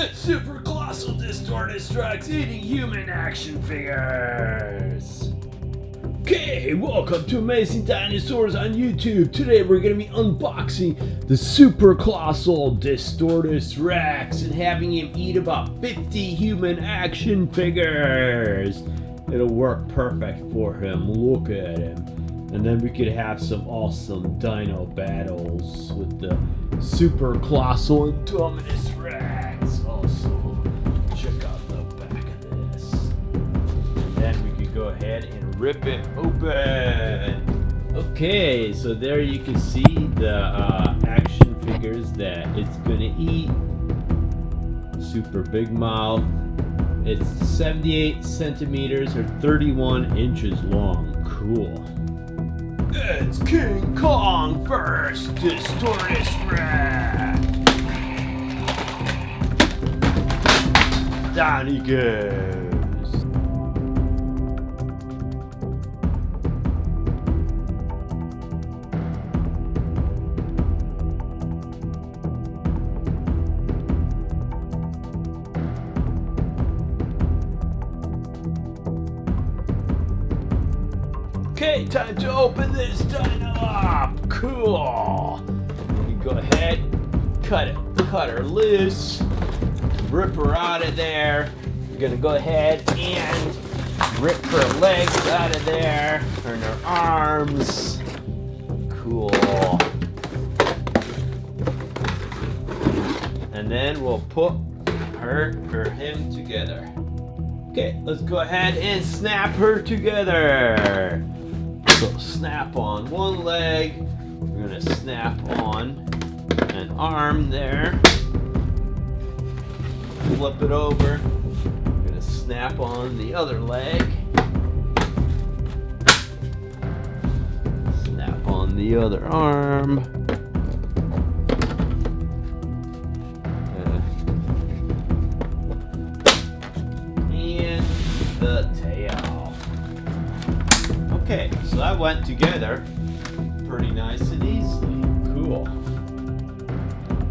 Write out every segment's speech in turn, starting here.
It's Super Colossal Distortus Rex eating human action figures. Okay, welcome to Amazing Dinosaurs on YouTube. Today we're going to be unboxing the Super Colossal Distortus Rex and having him eat about 50 human action figures. It'll work perfect for him. Look at him. And then we could have some awesome dino battles with the Super Colossal Indominus Rex. Also, check out the back of this. And then we could go ahead and rip it open. Okay, so there you can see the action figures that it's gonna eat. Super big mouth. It's 78 centimeters or 31 inches long. Cool. It's King Kong first, Distortus Rex. Down he goes. Okay, time to open this dino up. Cool. We can go ahead, cut her loose, rip her out of there. We're gonna go ahead and rip her legs out of there, and her arms. Cool. And then we'll put him together. Okay, let's go ahead and snap her together. So snap on one leg, we're gonna snap on an arm there, flip it over, we're gonna snap on the other leg, snap on the other arm, and the tail. Okay, so that went together pretty nice and easily. Cool.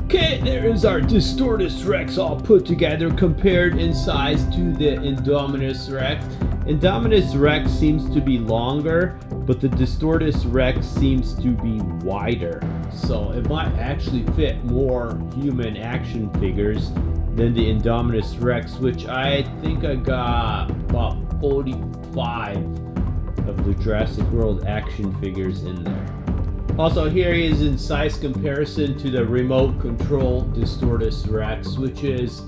Okay, there is our Distortus Rex all put together, compared in size to the Indominus Rex. Indominus Rex seems to be longer, but the Distortus Rex seems to be wider. So it might actually fit more human action figures than the Indominus Rex, which I think I got about 45 of the Jurassic World action figures in there. Also, here he is in size comparison to the remote control Distortus Rex, which is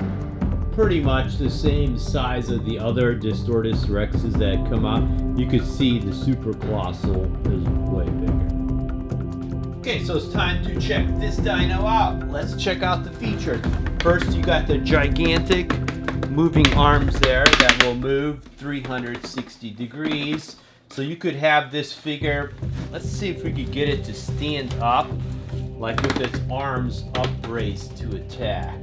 pretty much the same size of the other Distortus Rexes that come out. You could see the Super Colossal is way bigger. Okay, so it's time to check this dino out. Let's check out the features. First, you got the gigantic moving arms there that will move 360 degrees. So you could have this figure, let's see if we could get it to stand up, like with its arms upraised to attack.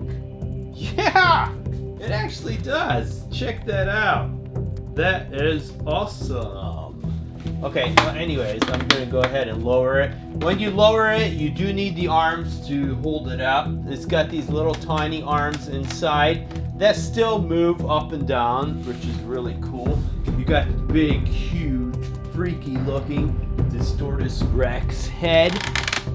Yeah, it actually does. Check that out. That is awesome. Okay, well anyways, I'm gonna go ahead and lower it. When you lower it, you do need the arms to hold it up. It's got these little tiny arms inside that still move up and down, which is really cool. You got the big, huge, freaky looking Distortus Rex head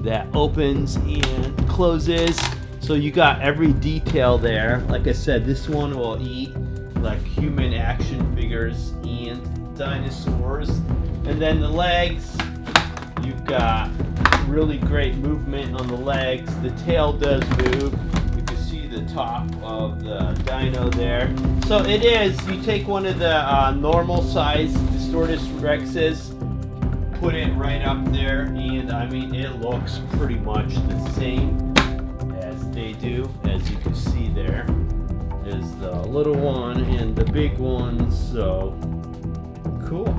that opens and closes. So you got every detail there. Like I said, this one will eat like human action figures and dinosaurs. And then the legs, you've got really great movement on the legs. The tail does move. You can see the top of the dino there. So it is, you take one of the normal size Distortus Rexes, put it right up there, and I mean it looks pretty much the same as they do. As you can see, there is the little one and the big one. So cool.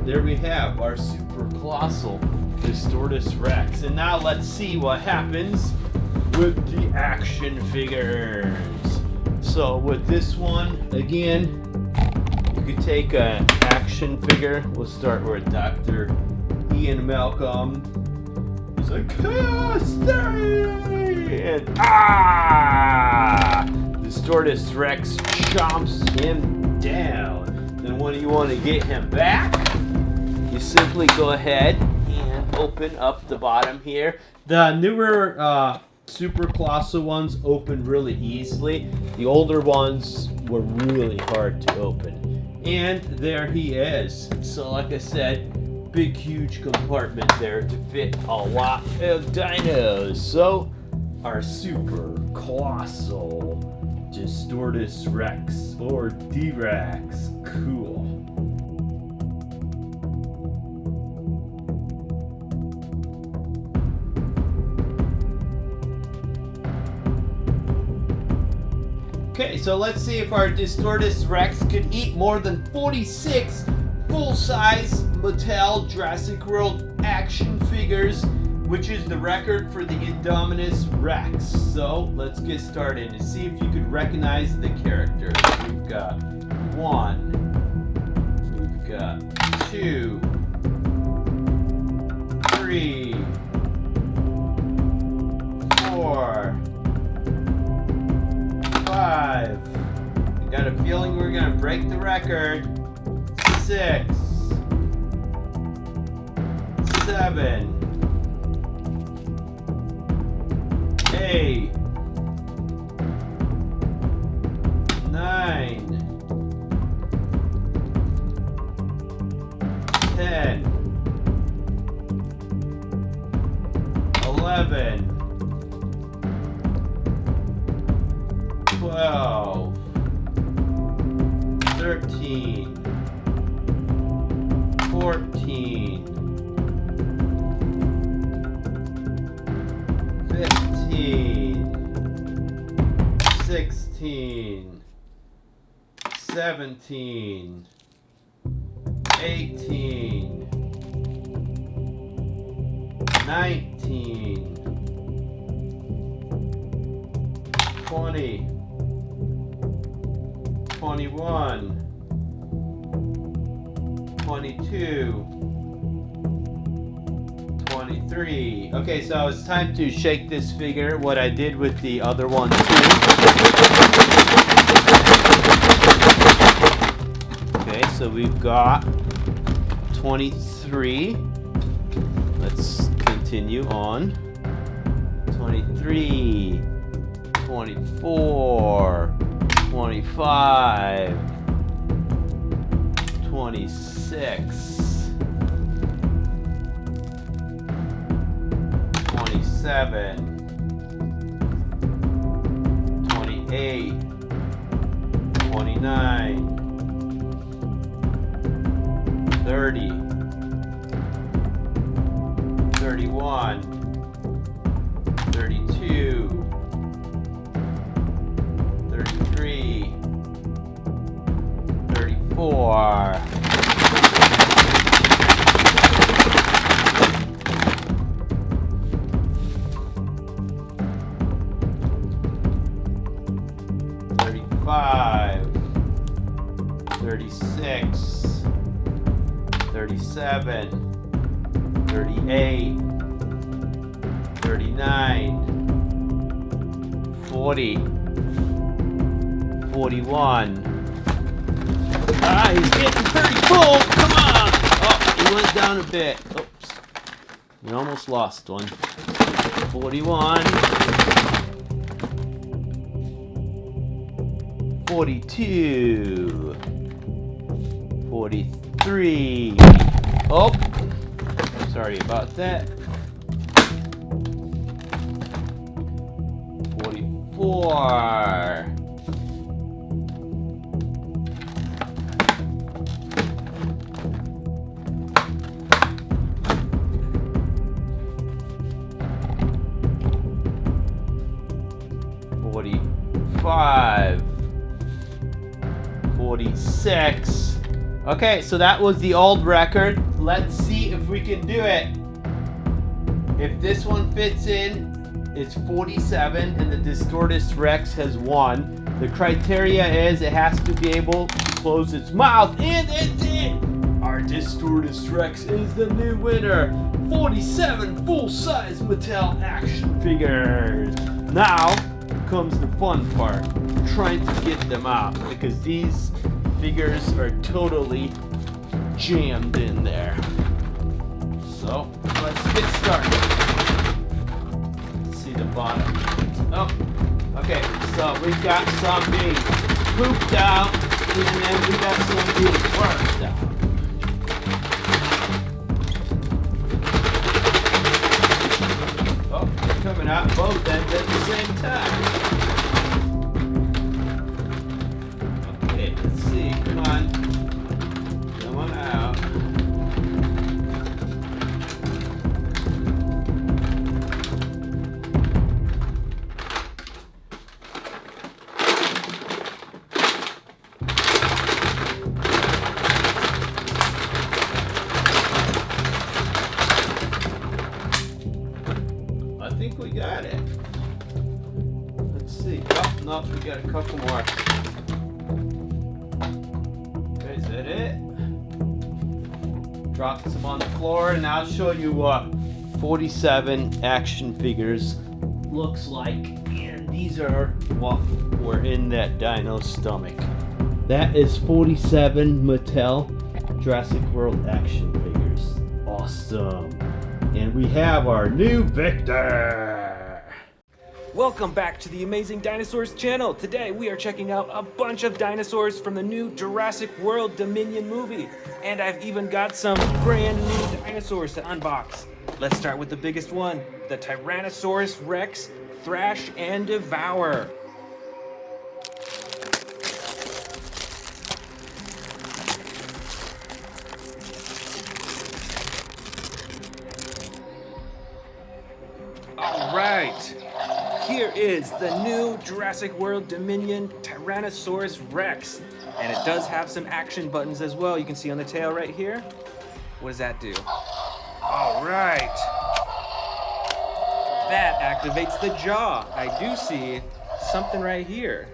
There we have our Super Colossal Distortus Rex. And now let's see what happens with the action figures. So with this one, again, you could take an action figure. We'll start with Dr. Ian Malcolm. He's like, stay! And Distortus Rex chomps him down. Then when you want to get him back, you simply go ahead and open up the bottom here. The newer Super Colossal ones open really easily. The older ones were really hard to open. And there he is. So like I said, big huge compartment there to fit a lot of dinos. So our Super Colossal Distortus Rex or D-Rex. Cool. Okay, so let's see if our Distortus Rex could eat more than 46 full-size Mattel Jurassic World action figures, which is the record for the Indominus Rex. So let's get started and see if you could recognize the characters. We've got 1, we've got 2, 3, 4, 5. I got a feeling we're gonna break the record. 6, 7, 8, 9, 10, 11, 12, 13, 14, 15, 16, 17, 18, 19, 20, 21, 22, 23. Okay, so it's time to shake this figure, what I did with the other one too. Okay, so we've got 23. Let's continue on. 23, 24, 25, 26, 27, 28, 29, 30, 31, 32, 33, 34, 35, 36, 37, 38, 39, 40, 41. Ah, he's getting pretty full. Come on. Oh, he went down a bit. Oops. We almost lost one. 41. 42. 43. Oh, sorry about that. 44. 45, 46. Okay, so that was the old record. Let's see if we can do it. If this one fits in, it's 47 and the Distortus Rex has 1. The criteria is it has to be able to close its mouth, and it did! Our Distortus Rex is the new winner. 47 full-size Mattel action figures. Now, comes the fun part, trying to get them out, because these figures are totally jammed in there. So let's get started. Let's see the bottom. Oh, okay, so we've got some being pooped out, and then we got some being burnt out. Oh, they're coming out both ends at the same time. Okay, let's see. Come on. Come on out. I think we got it. Let's see. Oh, no, we got a couple more. Okay, is that it? Drop some on the floor, and I'll show you what 47 action figures looks like. And these are what were in that dino's stomach. That is 47 Mattel Jurassic World action figures. Awesome. And we have our new Victor! Welcome back to the Amazing Dinosaurs channel. Today we are checking out a bunch of dinosaurs from the new Jurassic World Dominion movie. And I've even got some brand new dinosaurs to unbox. Let's start with the biggest one, the Tyrannosaurus Rex Thrash and Devour. Alright, here is the new Jurassic World Dominion Tyrannosaurus Rex. And it does have some action buttons as well. You can see on the tail right here. What does that do? Alright. That activates the jaw. I do see something right here.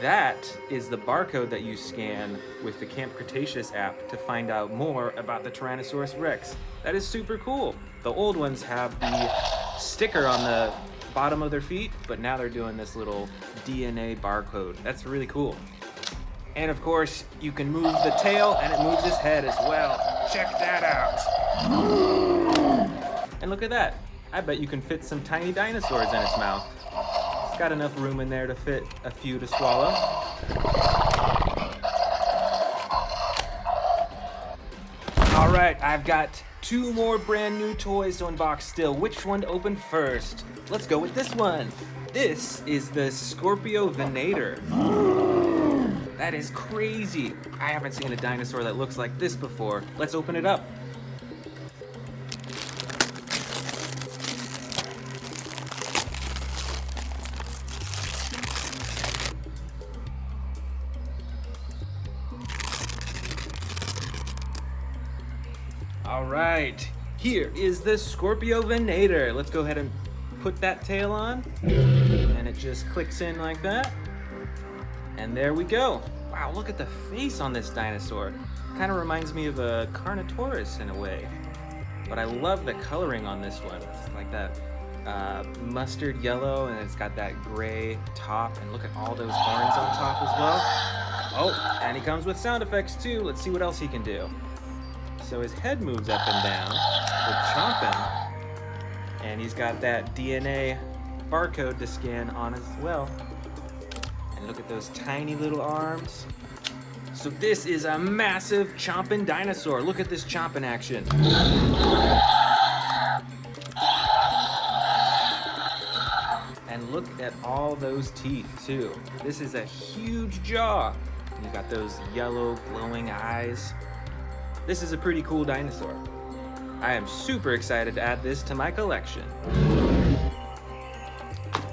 That is the barcode that you scan with the Camp Cretaceous app to find out more about the Tyrannosaurus Rex. That is super cool. The old ones have the sticker on the bottom of their feet, but now they're doing this little DNA barcode. That's really cool. And of course, you can move the tail and it moves his head as well. Check that out. And look at that. I bet you can fit some tiny dinosaurs in its mouth. It's got enough room in there to fit a few to swallow. All right, I've got 2 more brand new toys to unbox still. Which one to open first? Let's go with this one. This is the Scorpio Venator. That is crazy. I haven't seen a dinosaur that looks like this before. Let's open it up. All right, here is the Scorpio Venator. Let's go ahead and put that tail on, and it just clicks in like that. And there we go. Wow, look at the face on this dinosaur. Kind of reminds me of a Carnotaurus in a way. But I love the coloring on this one. It's like that mustard yellow, and it's got that gray top. And look at all those horns on top as well. Oh, and he comes with sound effects too. Let's see what else he can do. So his head moves up and down with chomping. And he's got that DNA barcode to scan on as well. And look at those tiny little arms. So this is a massive chomping dinosaur. Look at this chomping action. And look at all those teeth too. This is a huge jaw. And you got those yellow glowing eyes. This is a pretty cool dinosaur. I am super excited to add this to my collection.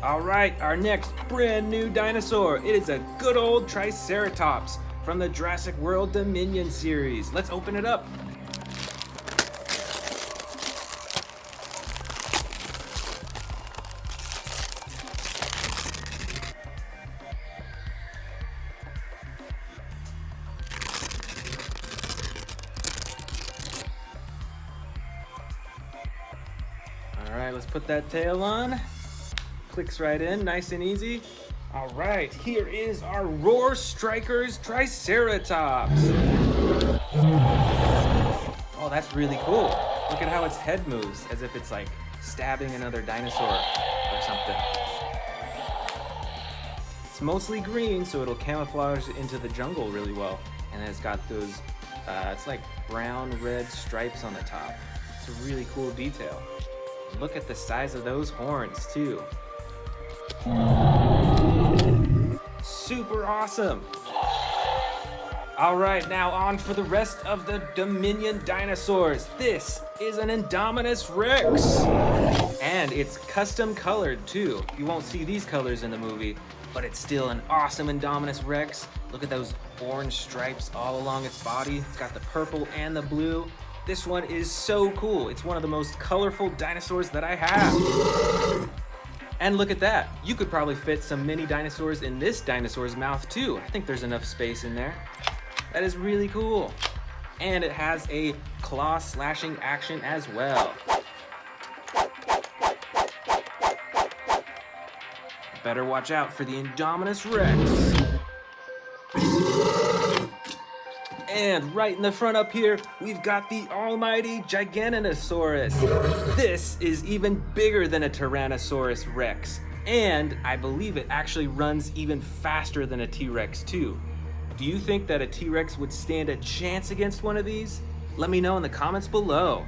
All right, our next brand new dinosaur. It is a good old Triceratops from the Jurassic World Dominion series. Let's open it up. All right, let's put that tail on. Clicks right in, nice and easy. All right, here is our Roar Strikers Triceratops. Oh, that's really cool. Look at how its head moves, as if it's like stabbing another dinosaur or something. It's mostly green, so it'll camouflage into the jungle really well. And then it's got those, it's like brown, red stripes on the top. It's a really cool detail. Look at the size of those horns too. Super awesome. All right, now on for the rest of the Dominion dinosaurs. This is an Indominus Rex. And it's custom colored too. You won't see these colors in the movie, but it's still an awesome Indominus Rex. Look at those orange stripes all along its body. It's got the purple and the blue. This one is so cool. It's one of the most colorful dinosaurs that I have. And look at that. You could probably fit some mini dinosaurs in this dinosaur's mouth too. I think there's enough space in there. That is really cool. And it has a claw slashing action as well. Better watch out for the Indominus Rex. And right in the front up here, we've got the almighty Giganotosaurus. This is even bigger than a Tyrannosaurus Rex. And I believe it actually runs even faster than a T-Rex too. Do you think that a T-Rex would stand a chance against one of these? Let me know in the comments below.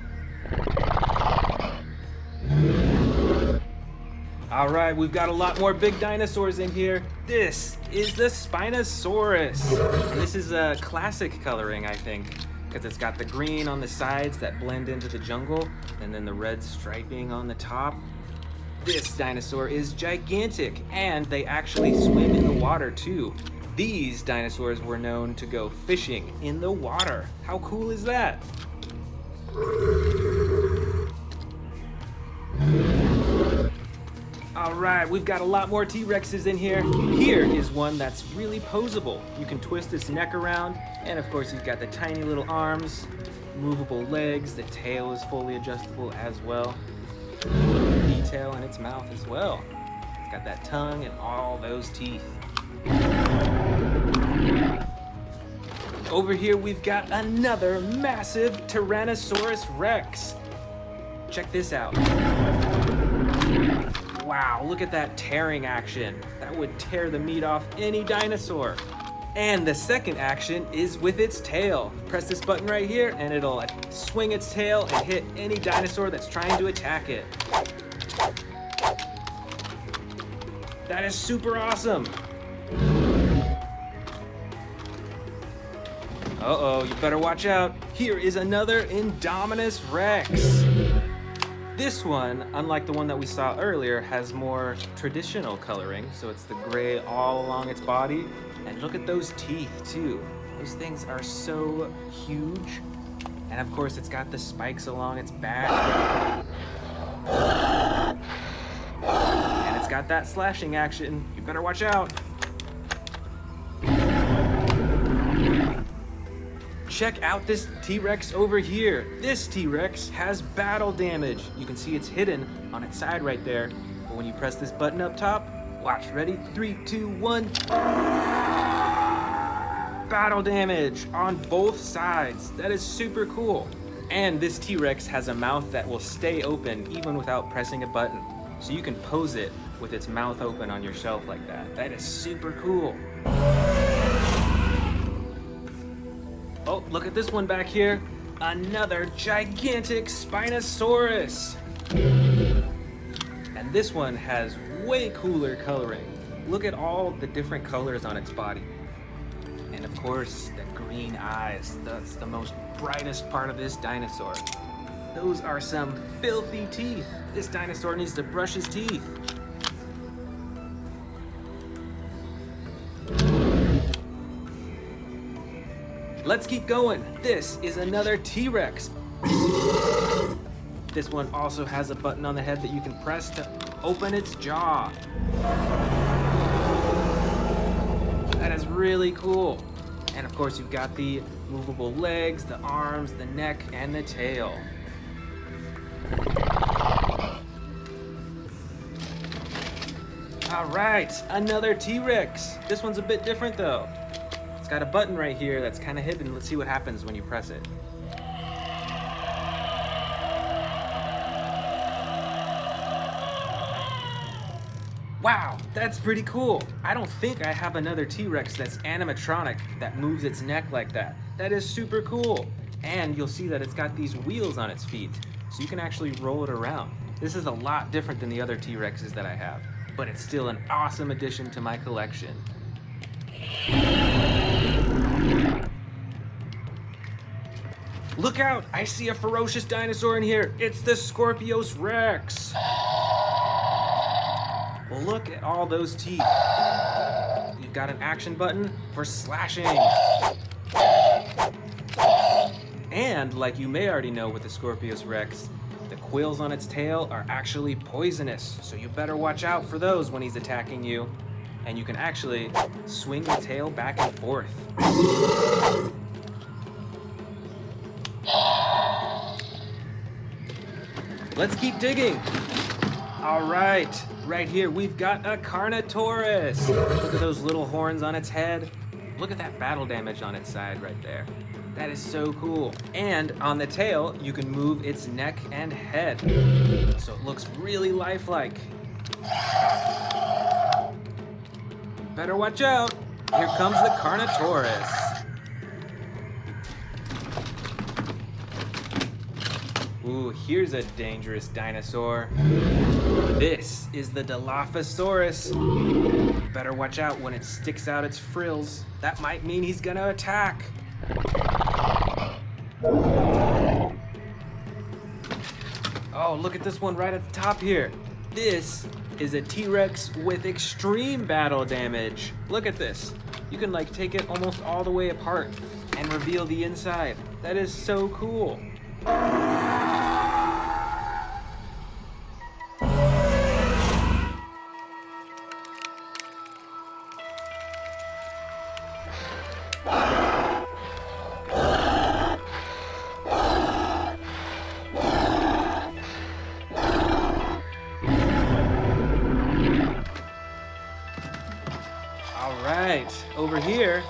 All right, we've got a lot more big dinosaurs in here. This is the Spinosaurus. And this is a classic coloring, I think, because it's got the green on the sides that blend into the jungle, and then the red striping on the top. This dinosaur is gigantic, and they actually swim in the water too. These dinosaurs were known to go fishing in the water. How cool is that? All right, we've got a lot more T-Rexes in here. Here is one that's really posable. You can twist its neck around, and of course he's got the tiny little arms, movable legs, the tail is fully adjustable as well. Detail in its mouth as well. It's got that tongue and all those teeth. Over here we've got another massive Tyrannosaurus Rex. Check this out. Wow, look at that tearing action. That would tear the meat off any dinosaur. And the second action is with its tail. Press this button right here and it'll swing its tail and hit any dinosaur that's trying to attack it. That is super awesome. Uh-oh, you better watch out. Here is another Indominus Rex. This one, unlike the one that we saw earlier, has more traditional coloring. So it's the gray all along its body. And look at those teeth too. Those things are so huge. And of course it's got the spikes along its back. And it's got that slashing action. You better watch out. Check out this T-Rex over here. This T-Rex has battle damage. You can see it's hidden on its side right there. But when you press this button up top, watch, ready? 3, 2, 1. Battle damage on both sides. That is super cool. And this T-Rex has a mouth that will stay open even without pressing a button. So you can pose it with its mouth open on your shelf like that. That is super cool. Oh, look at this one back here. Another gigantic Spinosaurus. And this one has way cooler coloring. Look at all the different colors on its body. And of course, the green eyes. That's the most brightest part of this dinosaur. Those are some filthy teeth. This dinosaur needs to brush his teeth. Let's keep going. This is another T-Rex. This one also has a button on the head that you can press to open its jaw. That is really cool. And of course you've got the movable legs, the arms, the neck, and the tail. All right, another T-Rex. This one's a bit different though. It's got a button right here that's kind of hidden. Let's see what happens when you press it. Wow, that's pretty cool. I don't think I have another T-Rex that's animatronic that moves its neck like that. That is super cool. And you'll see that it's got these wheels on its feet, so you can actually roll it around. This is a lot different than the other T-Rexes that I have, but it's still an awesome addition to my collection. Look out! I see a ferocious dinosaur in here. It's the Distortus Rex. Well, look at all those teeth. You've got an action button for slashing. And like you may already know with the Distortus Rex, the quills on its tail are actually poisonous, so you better watch out for those when he's attacking you. And you can actually swing the tail back and forth. Let's keep digging. All right, right here we've got a Carnotaurus. Look at those little horns on its head. Look at that battle damage on its side right there. That is so cool. And on the tail, you can move its neck and head. So it looks really lifelike. Better watch out. Here comes the Carnotaurus. Ooh, here's a dangerous dinosaur. This is the Dilophosaurus. You better watch out when it sticks out its frills. That might mean he's gonna attack. Oh, look at this one right at the top here. This is a T-Rex with extreme battle damage. Look at this. You can like take it almost all the way apart and reveal the inside. That is so cool. Over here,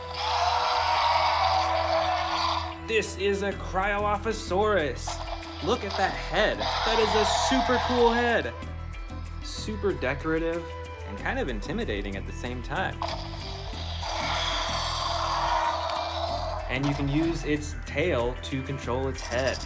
this is a Cryolophosaurus. Look at that head. That is a super cool head. Super decorative and kind of intimidating at the same time. And you can use its tail to control its head.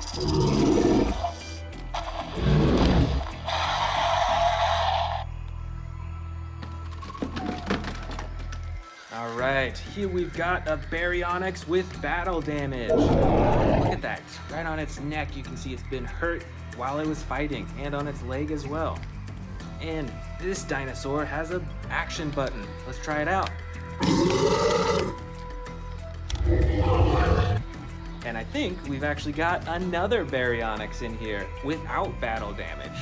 Alright, here we've got a Baryonyx with battle damage. Look at that, right on its neck you can see it's been hurt while it was fighting, and on its leg as well. And this dinosaur has an action button. Let's try it out. And I think we've actually got another Baryonyx in here without battle damage.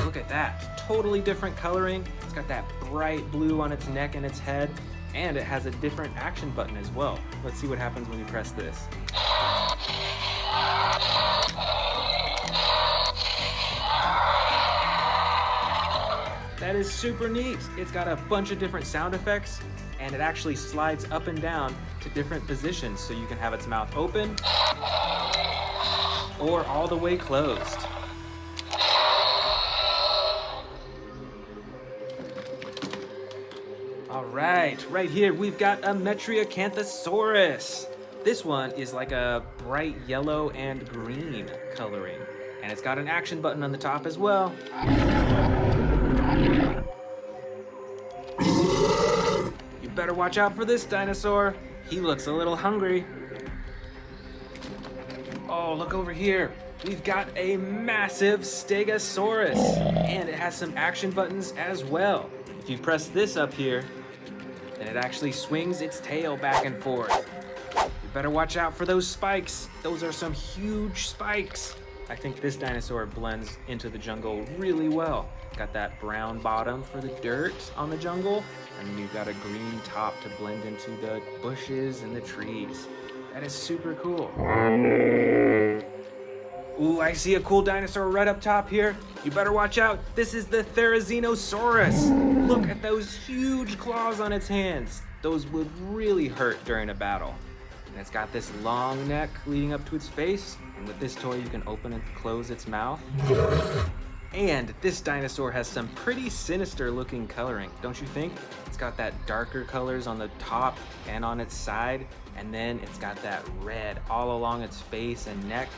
Look at that, totally different coloring. It's got that bright blue on its neck and its head. And it has a different action button as well. Let's see what happens when we press this. That is super neat. It's got a bunch of different sound effects, and it actually slides up and down to different positions, so you can have its mouth open or all the way closed. Right here we've got a Metriacanthosaurus. This one is like a bright yellow and green coloring, and it's got an action button on the top as well. You better watch out for this dinosaur. He looks a little hungry. Oh, look over here. We've got a massive Stegosaurus, and it has some action buttons as well. If you press this up here, and it actually swings its tail back and forth. You better watch out for those spikes. Those are some huge spikes. I think this dinosaur blends into the jungle really well. Got that brown bottom for the dirt on the jungle, and then you've got a green top to blend into the bushes and the trees. That is super cool. Ooh, I see a cool dinosaur right up top here. You better watch out. This is the Therizinosaurus. Look at those huge claws on its hands. Those would really hurt during a battle. And it's got this long neck leading up to its face. And with this toy, you can open and close its mouth. And this dinosaur has some pretty sinister looking coloring, don't you think? It's got that darker colors on the top and on its side, and then it's got that red all along its face and neck,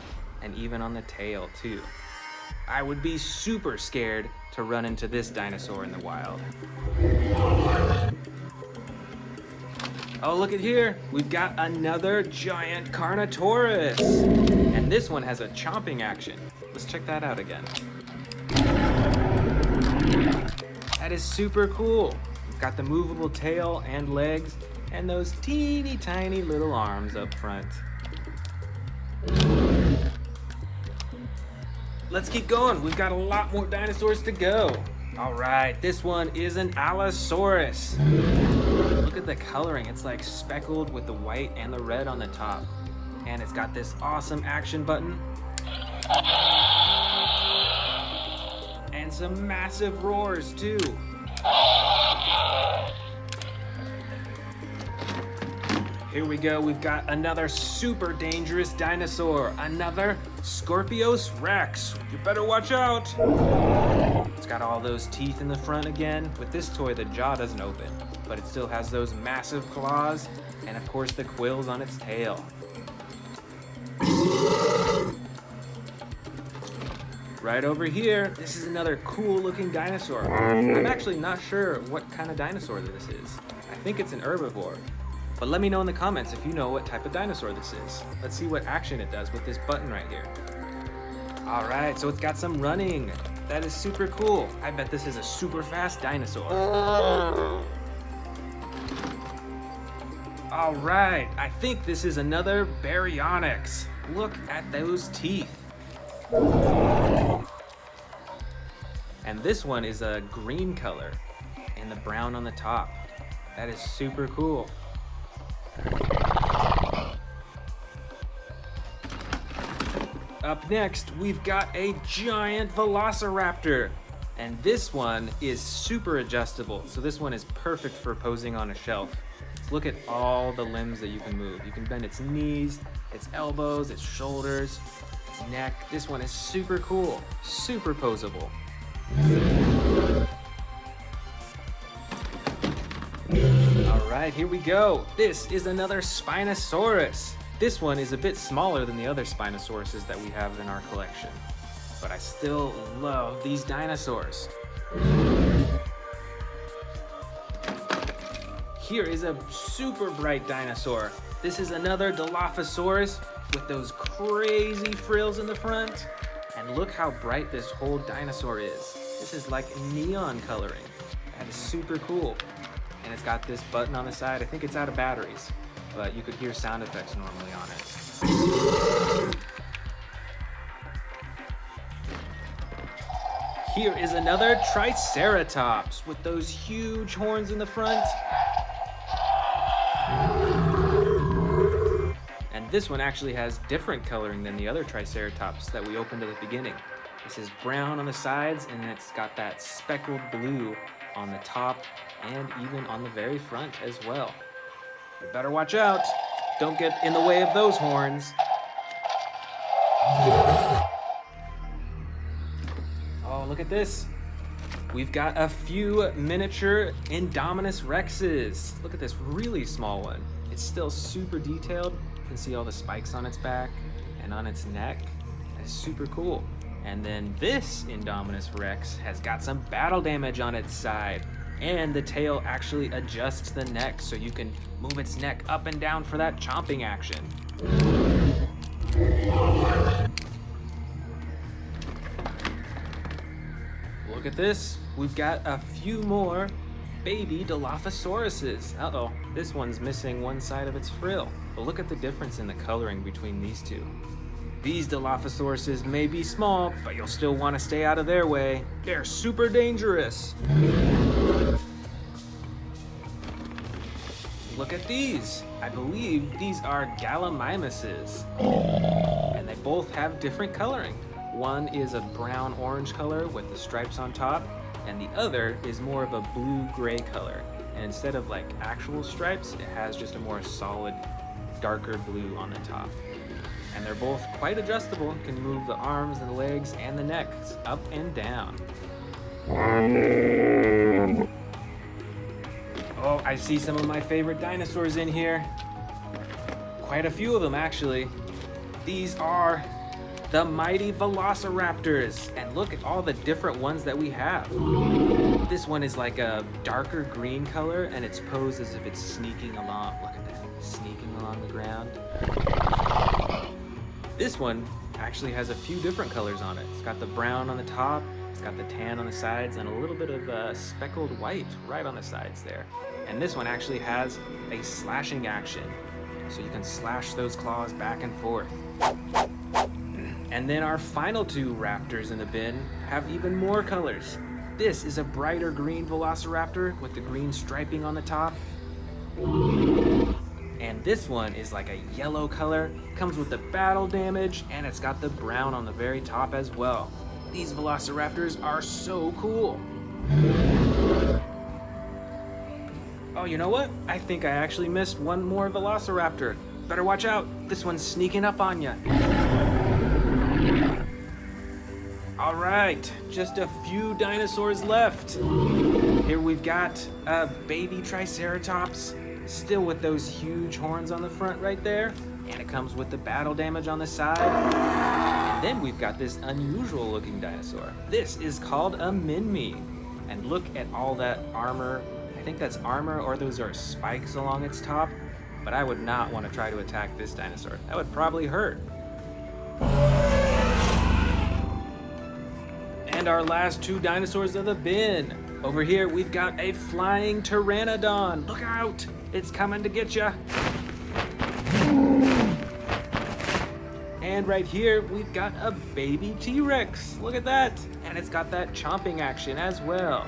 and even on the tail too. I would be super scared to run into this dinosaur in the wild. Oh, look at here. We've got another giant Carnotaurus. And this one has a chomping action. Let's check that out again. That is super cool. It's got the movable tail and legs and those teeny tiny little arms up front. Let's keep going. We've got a lot more dinosaurs to go. All right, this one is an Allosaurus. Look at the coloring. It's like speckled with the white and the red on the top. And it's got this awesome action button. And some massive roars too. Here we go, we've got another super dangerous dinosaur, another Distortus Rex. You better watch out. It's got all those teeth in the front again. With this toy, the jaw doesn't open, but it still has those massive claws and of course the quills on its tail. Right over here, this is another cool looking dinosaur. I'm actually not sure what kind of dinosaur this is. I think it's an herbivore. But let me know in the comments if you know what type of dinosaur this is. Let's see what action it does with this button right here. All right, so it's got some running. That is super cool. I bet this is a super fast dinosaur. All right, I think this is another Baryonyx. Look at those teeth. And this one is a green color and the brown on the top. That is super cool. Up next, we've got a giant Velociraptor. And this one is super adjustable. So this one is perfect for posing on a shelf. Let's look at all the limbs that you can move. You can bend its knees, its elbows, its shoulders, its neck. This one is super cool, super posable. All right, here we go. This is another Spinosaurus. This one is a bit smaller than the other Spinosauruses that we have in our collection, but I still love these dinosaurs. Here is a super bright dinosaur. This is another Dilophosaurus with those crazy frills in the front. And look how bright this whole dinosaur is. This is like neon coloring. That is super cool. And it's got this button on the side. I think it's out of batteries, but you could hear sound effects normally on it. Here is another Triceratops with those huge horns in the front. And this one actually has different coloring than the other Triceratops that we opened at the beginning. This is brown on the sides and it's got that speckled blue on the top and even on the very front as well. You better watch out. Don't get in the way of those horns. Oh, look at this. We've got a few miniature Indominus Rexes. Look at this really small one. It's still super detailed. You can see all the spikes on its back and on its neck. That's super cool. And then this Indominus Rex has got some battle damage on its side. And the tail actually adjusts the neck so you can move its neck up and down for that chomping action. Look at this. We've got a few more baby Dilophosauruses. Uh-oh, this one's missing one side of its frill. But look at the difference in the coloring between these two. These Dilophosauruses may be small, but you'll still want to stay out of their way. They're super dangerous. Look at these. I believe these are Gallimimuses. And they've both have different coloring. One is a brown-orange color with the stripes on top, and the other is more of a blue-gray color. And instead of like actual stripes, it has just a more solid, darker blue on the top. And they're both quite adjustable, can move the arms and the legs and the necks up and down. Oh, I see some of my favorite dinosaurs in here. Quite a few of them, actually. These are the mighty velociraptors. And look at all the different ones that we have. This one is like a darker green color, and it's posed as if it's sneaking along. Look at that, sneaking along the ground. This one actually has a few different colors on it. It's got the brown on the top, it's got the tan on the sides, and a little bit of speckled white right on the sides there. And this one actually has a slashing action, so you can slash those claws back and forth. And then our final two raptors in the bin have even more colors. This is a brighter green velociraptor with the green striping on the top. And this one is like a yellow color, comes with the battle damage, and it's got the brown on the very top as well. These velociraptors are so cool. Oh, you know what? I think I actually missed one more velociraptor. Better watch out, this one's sneaking up on you. All right, just a few dinosaurs left. Here we've got a baby Triceratops, still with those huge horns on the front right there, and it comes with the battle damage on the side. And then we've got this unusual looking dinosaur. This is called a Minmi. And look at all that armor. I think that's armor, or those are spikes along its top, but I would not want to try to attack this dinosaur. That would probably hurt. And our last two dinosaurs of the bin. Over here, we've got a flying pteranodon. Look out, it's coming to get ya. And right here, we've got a baby T-Rex. Look at that. And it's got that chomping action as well.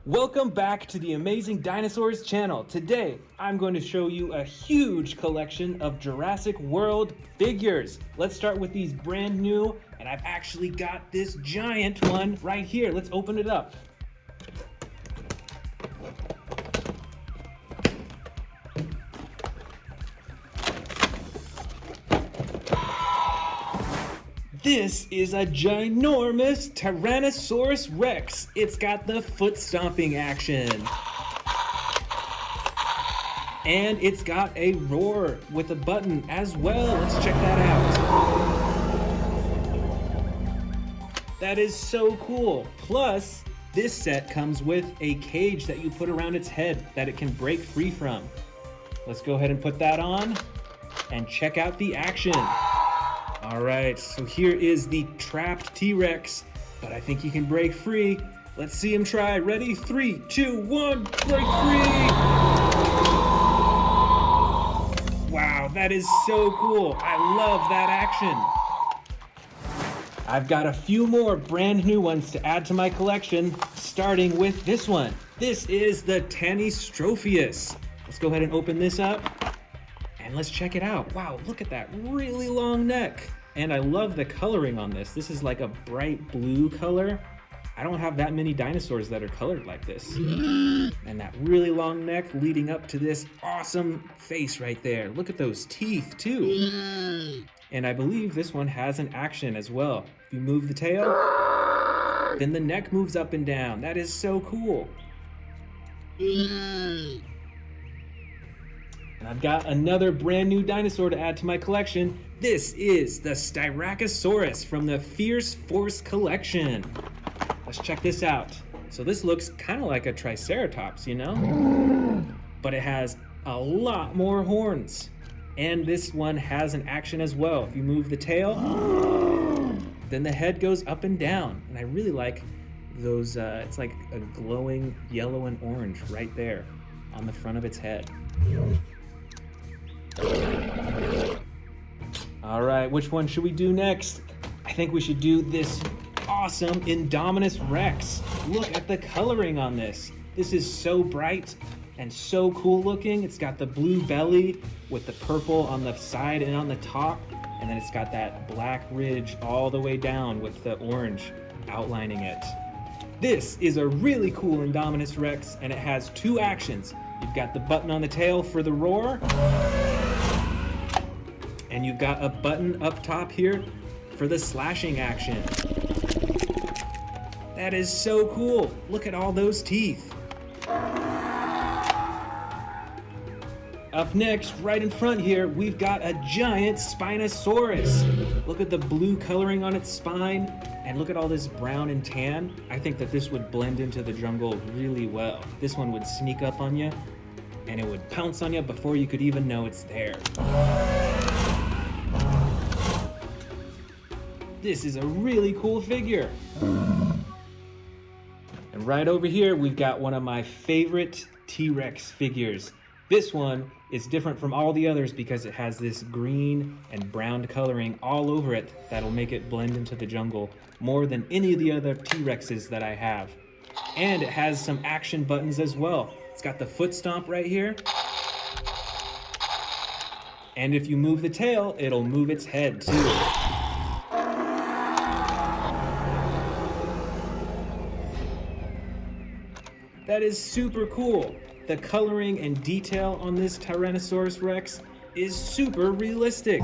Welcome back to the Amazing Dinosaurs channel. Today, I'm going to show you a huge collection of Jurassic World figures. Let's start with these brand new, and I've actually got this giant one right here. Let's open it up. This is a ginormous Tyrannosaurus Rex. It's got the foot stomping action. And it's got a roar with a button as well. Let's check that out. That is so cool. Plus, this set comes with a cage that you put around its head that it can break free from. Let's go ahead and put that on and check out the action. All right, so here is the trapped T-Rex, but I think he can break free. Let's see him try. Ready? 3, 2, 1, break free! Wow, that is so cool. I love that action. I've got a few more brand new ones to add to my collection, starting with this one. This is the Tanystropheus. Let's go ahead and open this up. And let's check it out. Wow, look at that really long neck. And I love the coloring on this. This is like a bright blue color. I don't have that many dinosaurs that are colored like this. And that really long neck leading up to this awesome face right there. Look at those teeth too. And I believe this one has an action as well. If you move the tail, then the neck moves up and down. That is so cool. And I've got another brand new dinosaur to add to my collection. This is the Styracosaurus from the Fierce Force collection. Let's check this out. So this looks kind of like a Triceratops, you know? But it has a lot more horns. And this one has an action as well. If you move the tail, then the head goes up and down. And I really like those, it's like a glowing yellow and orange right there on the front of its head. All right, which one should we do next? I think we should do this awesome Indominus Rex. Look at the coloring on this. This is so bright and so cool looking. It's got the blue belly with the purple on the side and on the top, and then it's got that black ridge all the way down with the orange outlining it. This is a really cool Indominus Rex, and it has two actions. You've got the button on the tail for the roar, and you've got a button up top here for the slashing action. That is so cool. Look at all those teeth. Up next, right in front here, we've got a giant Spinosaurus. Look at the blue coloring on its spine, and look at all this brown and tan. I think that this would blend into the jungle really well. This one would sneak up on you, and it would pounce on you before you could even know it's there. This is a really cool figure. And right over here, we've got one of my favorite T-Rex figures. This one is different from all the others because it has this green and brown coloring all over it that'll make it blend into the jungle more than any of the other T-Rexes that I have. And it has some action buttons as well. It's got the foot stomp right here. And if you move the tail, it'll move its head too. That is super cool. The coloring and detail on this Tyrannosaurus Rex is super realistic.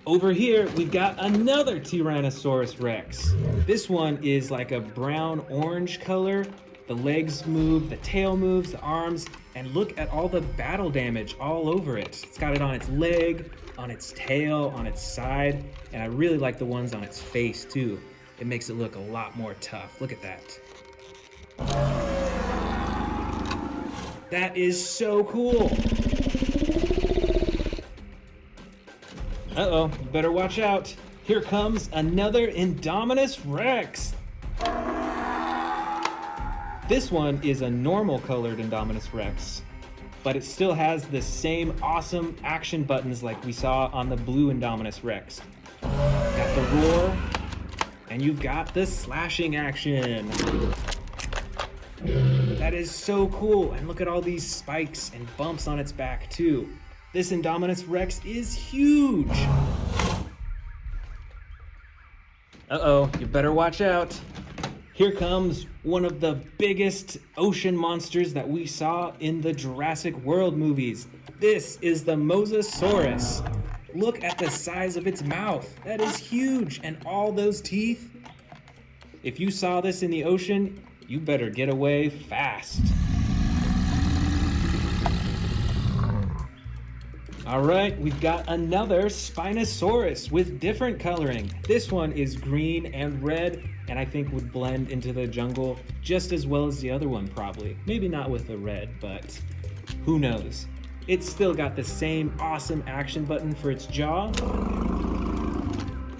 Over here, we've got another Tyrannosaurus Rex. This one is like a brown-orange color. The legs move, the tail moves, the arms, and look at all the battle damage all over it. It's got it on its leg, on its tail, on its side, and I really like the ones on its face too. It makes it look a lot more tough. Look at that. That is so cool. Uh-oh, you better watch out. Here comes another Indominus Rex. This one is a normal colored Indominus Rex, but it still has the same awesome action buttons like we saw on the blue Indominus Rex. Got the roar, and you've got the slashing action. That is so cool, and look at all these spikes and bumps on its back too. This Indominus Rex is huge. Uh-oh, you better watch out. Here comes one of the biggest ocean monsters that we saw in the Jurassic World movies. This is the Mosasaurus. Look at the size of its mouth. That is huge, and all those teeth. If you saw this in the ocean, you better get away fast. All right, we've got another Spinosaurus with different coloring. This one is green and red, and I think would blend into the jungle just as well as the other one probably. Maybe not with the red, but who knows? It's still got the same awesome action button for its jaw.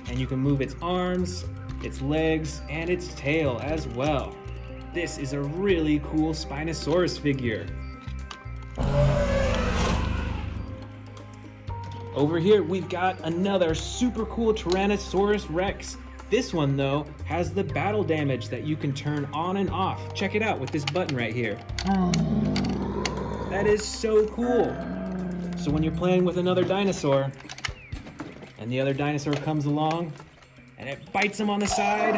And you can move its arms, its legs, and its tail as well. This is a really cool Spinosaurus figure. Over here, we've got another super cool Tyrannosaurus Rex. This one, though, has the battle damage that you can turn on and off. Check it out with this button right here. That is so cool. So when you're playing with another dinosaur, and the other dinosaur comes along, and it bites him on the side,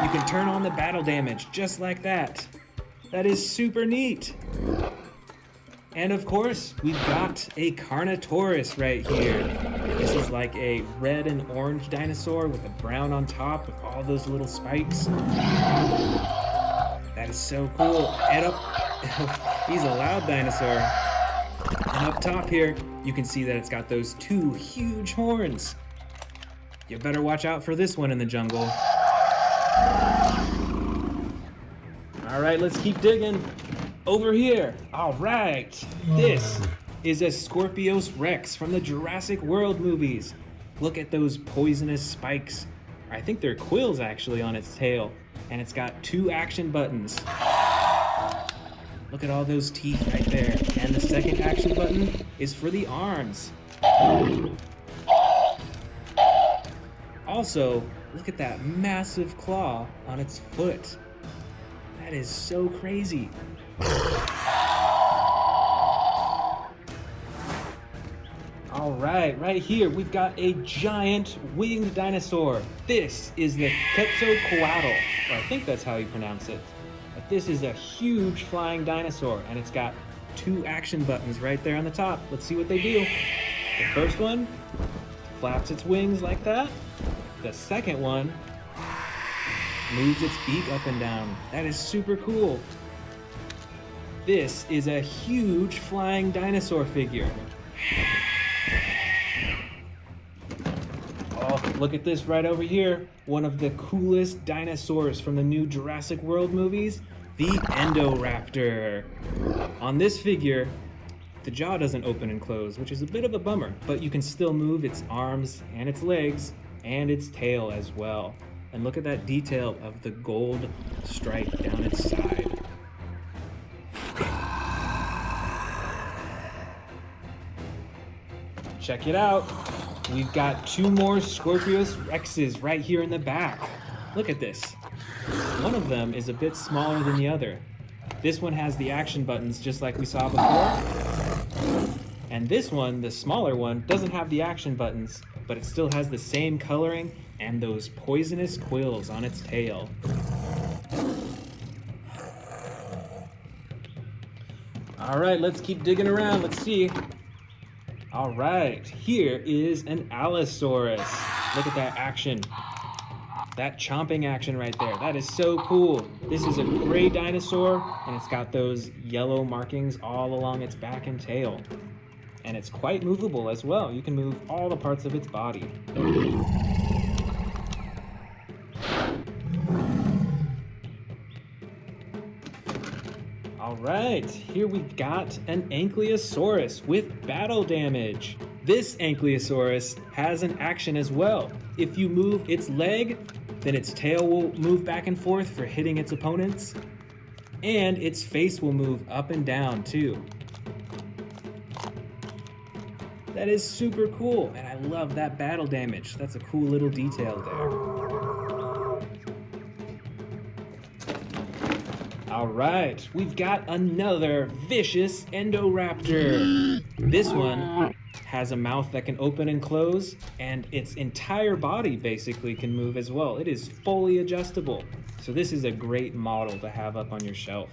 you can turn on the battle damage just like that. That is super neat. And of course, we've got a Carnotaurus right here. This is like a red and orange dinosaur with a brown on top with all those little spikes. That is so cool. And up, he's a loud dinosaur. And up top here, you can see that it's got those two huge horns. You better watch out for this one in the jungle. All right, let's keep digging. Over here. All right. This is a Distortus Rex from the Jurassic World movies. Look at those poisonous spikes. I think they're quills actually on its tail. And it's got 2 action buttons. Look at all those teeth right there. And the second action button is for the arms. Also, look at that massive claw on its foot. That is so crazy. All right here we've got a giant winged dinosaur. This is the Quetzalcoatl, or I think that's how you pronounce it. But this is a huge flying dinosaur, and it's got 2 action buttons right there on the top. Let's see what they do. The first one flaps its wings like that. The second one moves its beak up and down. That is super cool. This is a huge flying dinosaur figure. Oh, look at this right over here. One of the coolest dinosaurs from the new Jurassic World movies, the Indoraptor. On this figure, the jaw doesn't open and close, which is a bit of a bummer, but you can still move its arms and its legs and its tail as well. And look at that detail of the gold stripe down its side. Check it out. We've got 2 more Distortus Rexes right here in the back. Look at this. One of them is a bit smaller than the other. This one has the action buttons just like we saw before. And this one, the smaller one, doesn't have the action buttons, but it still has the same coloring and those poisonous quills on its tail. All right, let's keep digging around. Let's see. All right, here is an Allosaurus. Look at that action. That chomping action right there. That is so cool. This is a gray dinosaur, and it's got those yellow markings all along its back and tail. And it's quite movable as well. You can move all the parts of its body. All right, here we've got an Ankylosaurus with battle damage. This Ankylosaurus has an action as well. If you move its leg, then its tail will move back and forth for hitting its opponents, and its face will move up and down too. That is super cool, and I love that battle damage. That's a cool little detail there. All right, we've got another vicious Indoraptor. This one has a mouth that can open and close, and its entire body basically can move as well. It is fully adjustable. So this is a great model to have up on your shelf.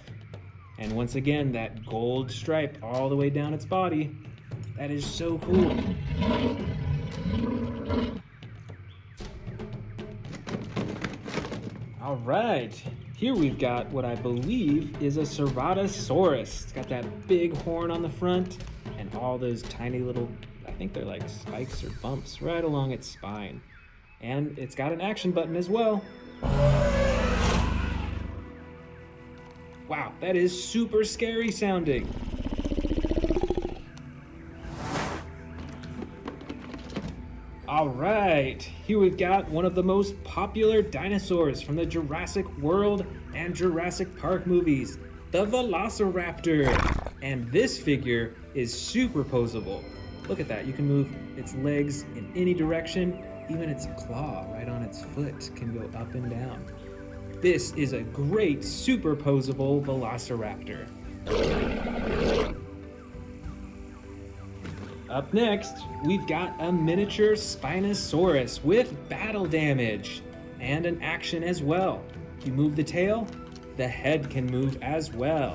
And once again, that gold stripe all the way down its body. That is so cool. All right, here we've got what I believe is a Ceratosaurus. It's got that big horn on the front and all those tiny little, I think they're like spikes or bumps right along its spine. And it's got an action button as well. Wow, that is super scary sounding. All right, here we've got one of the most popular dinosaurs from the Jurassic World and Jurassic Park movies, the Velociraptor. And this figure is super posable. Look at that, you can move its legs in any direction, even its claw right on its foot can go up and down. This is a great super posable Velociraptor. Up next, we've got a miniature Spinosaurus with battle damage and an action as well. You move the tail, the head can move as well.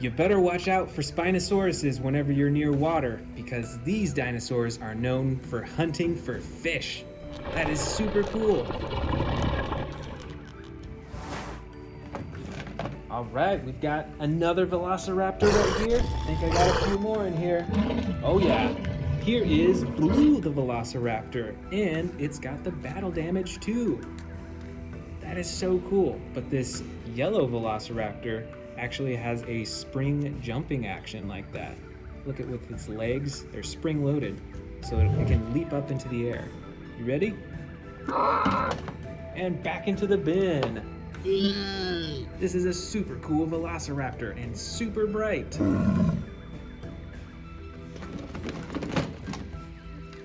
You better watch out for Spinosauruses whenever you're near water, because these dinosaurs are known for hunting for fish. That is super cool. All right, we've got another Velociraptor right here. I think I got a few more in here. Oh yeah, here is Blue the Velociraptor, and it's got the battle damage too. That is so cool. But this yellow Velociraptor actually has a spring jumping action like that. Look at with its legs, they're spring loaded, so it can leap up into the air. You ready? And back into the bin. This is a super cool velociraptor and super bright.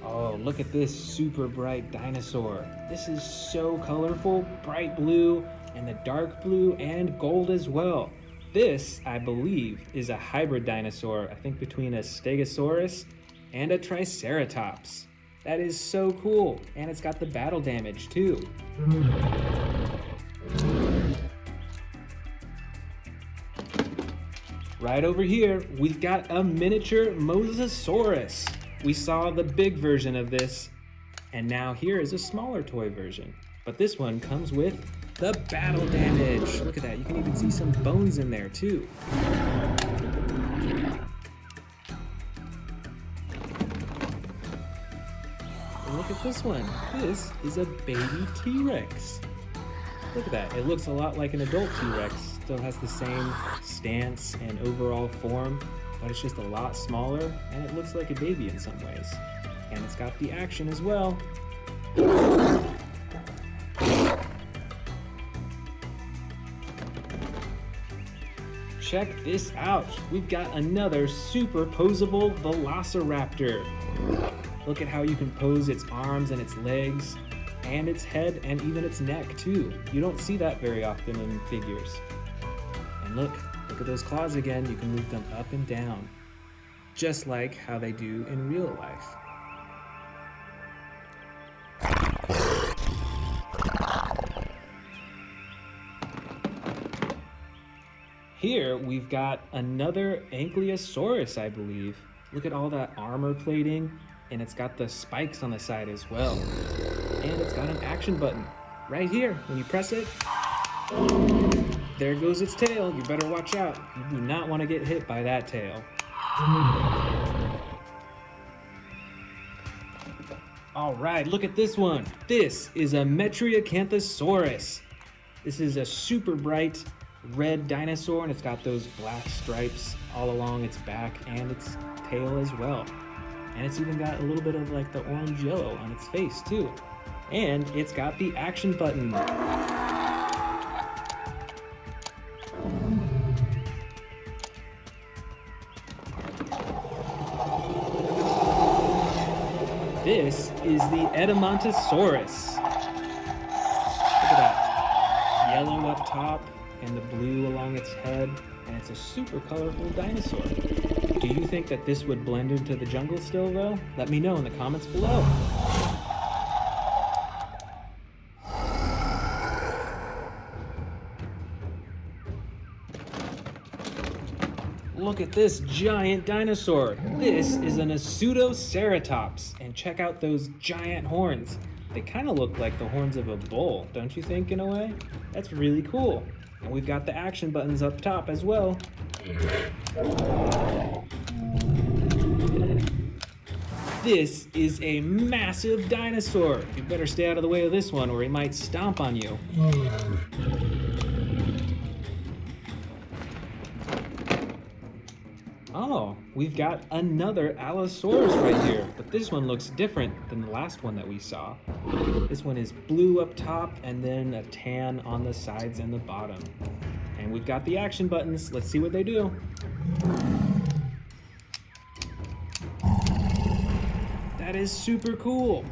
Oh, look at this super bright dinosaur. This is so colorful, bright blue, and the dark blue and gold as well. This, I believe, is a hybrid dinosaur, I think between a Stegosaurus and a Triceratops. That is so cool, and it's got the battle damage too. Right over here, we've got a miniature Mosasaurus. We saw the big version of this, and now here is a smaller toy version. But this one comes with the battle damage. Look at that, you can even see some bones in there too. And look at this one. This is a baby T-Rex. Look at that, it looks a lot like an adult T-Rex. Still has the same stance and overall form, but it's just a lot smaller, and it looks like a baby in some ways. And it's got the action as well. Check this out. We've got another super posable velociraptor. Look at how you can pose its arms and its legs, and its head and even its neck too. You don't see that very often in figures. And look at those claws again. You can move them up and down, just like how they do in real life. Here we've got another Ankylosaurus, I believe. Look at all that armor plating, and it's got the spikes on the side as well. And it's got an action button right here. When you press it, there goes its tail. You better watch out. You do not want to get hit by that tail. All right, look at this one. This is a Metriacanthosaurus. This is a super bright red dinosaur, and it's got those black stripes all along its back and its tail as well. And it's even got a little bit of like the orange yellow on its face too. And it's got the action button. This is the Edmontosaurus. Look at that. Yellow up top and the blue along its head, and it's a super colorful dinosaur. Do you think that this would blend into the jungle still though? Let me know in the comments below. Look at this giant dinosaur. This is an Pseudoceratops, and check out those giant horns. They kind of look like the horns of a bull, don't you think, in a way? That's really cool. And we've got the action buttons up top as well. This is a massive dinosaur. You better stay out of the way of this one or he might stomp on you. Oh, we've got another Allosaurus right here, but this one looks different than the last one that we saw. This one is blue up top and then a tan on the sides and the bottom. And we've got the action buttons. Let's see what they do. That is super cool.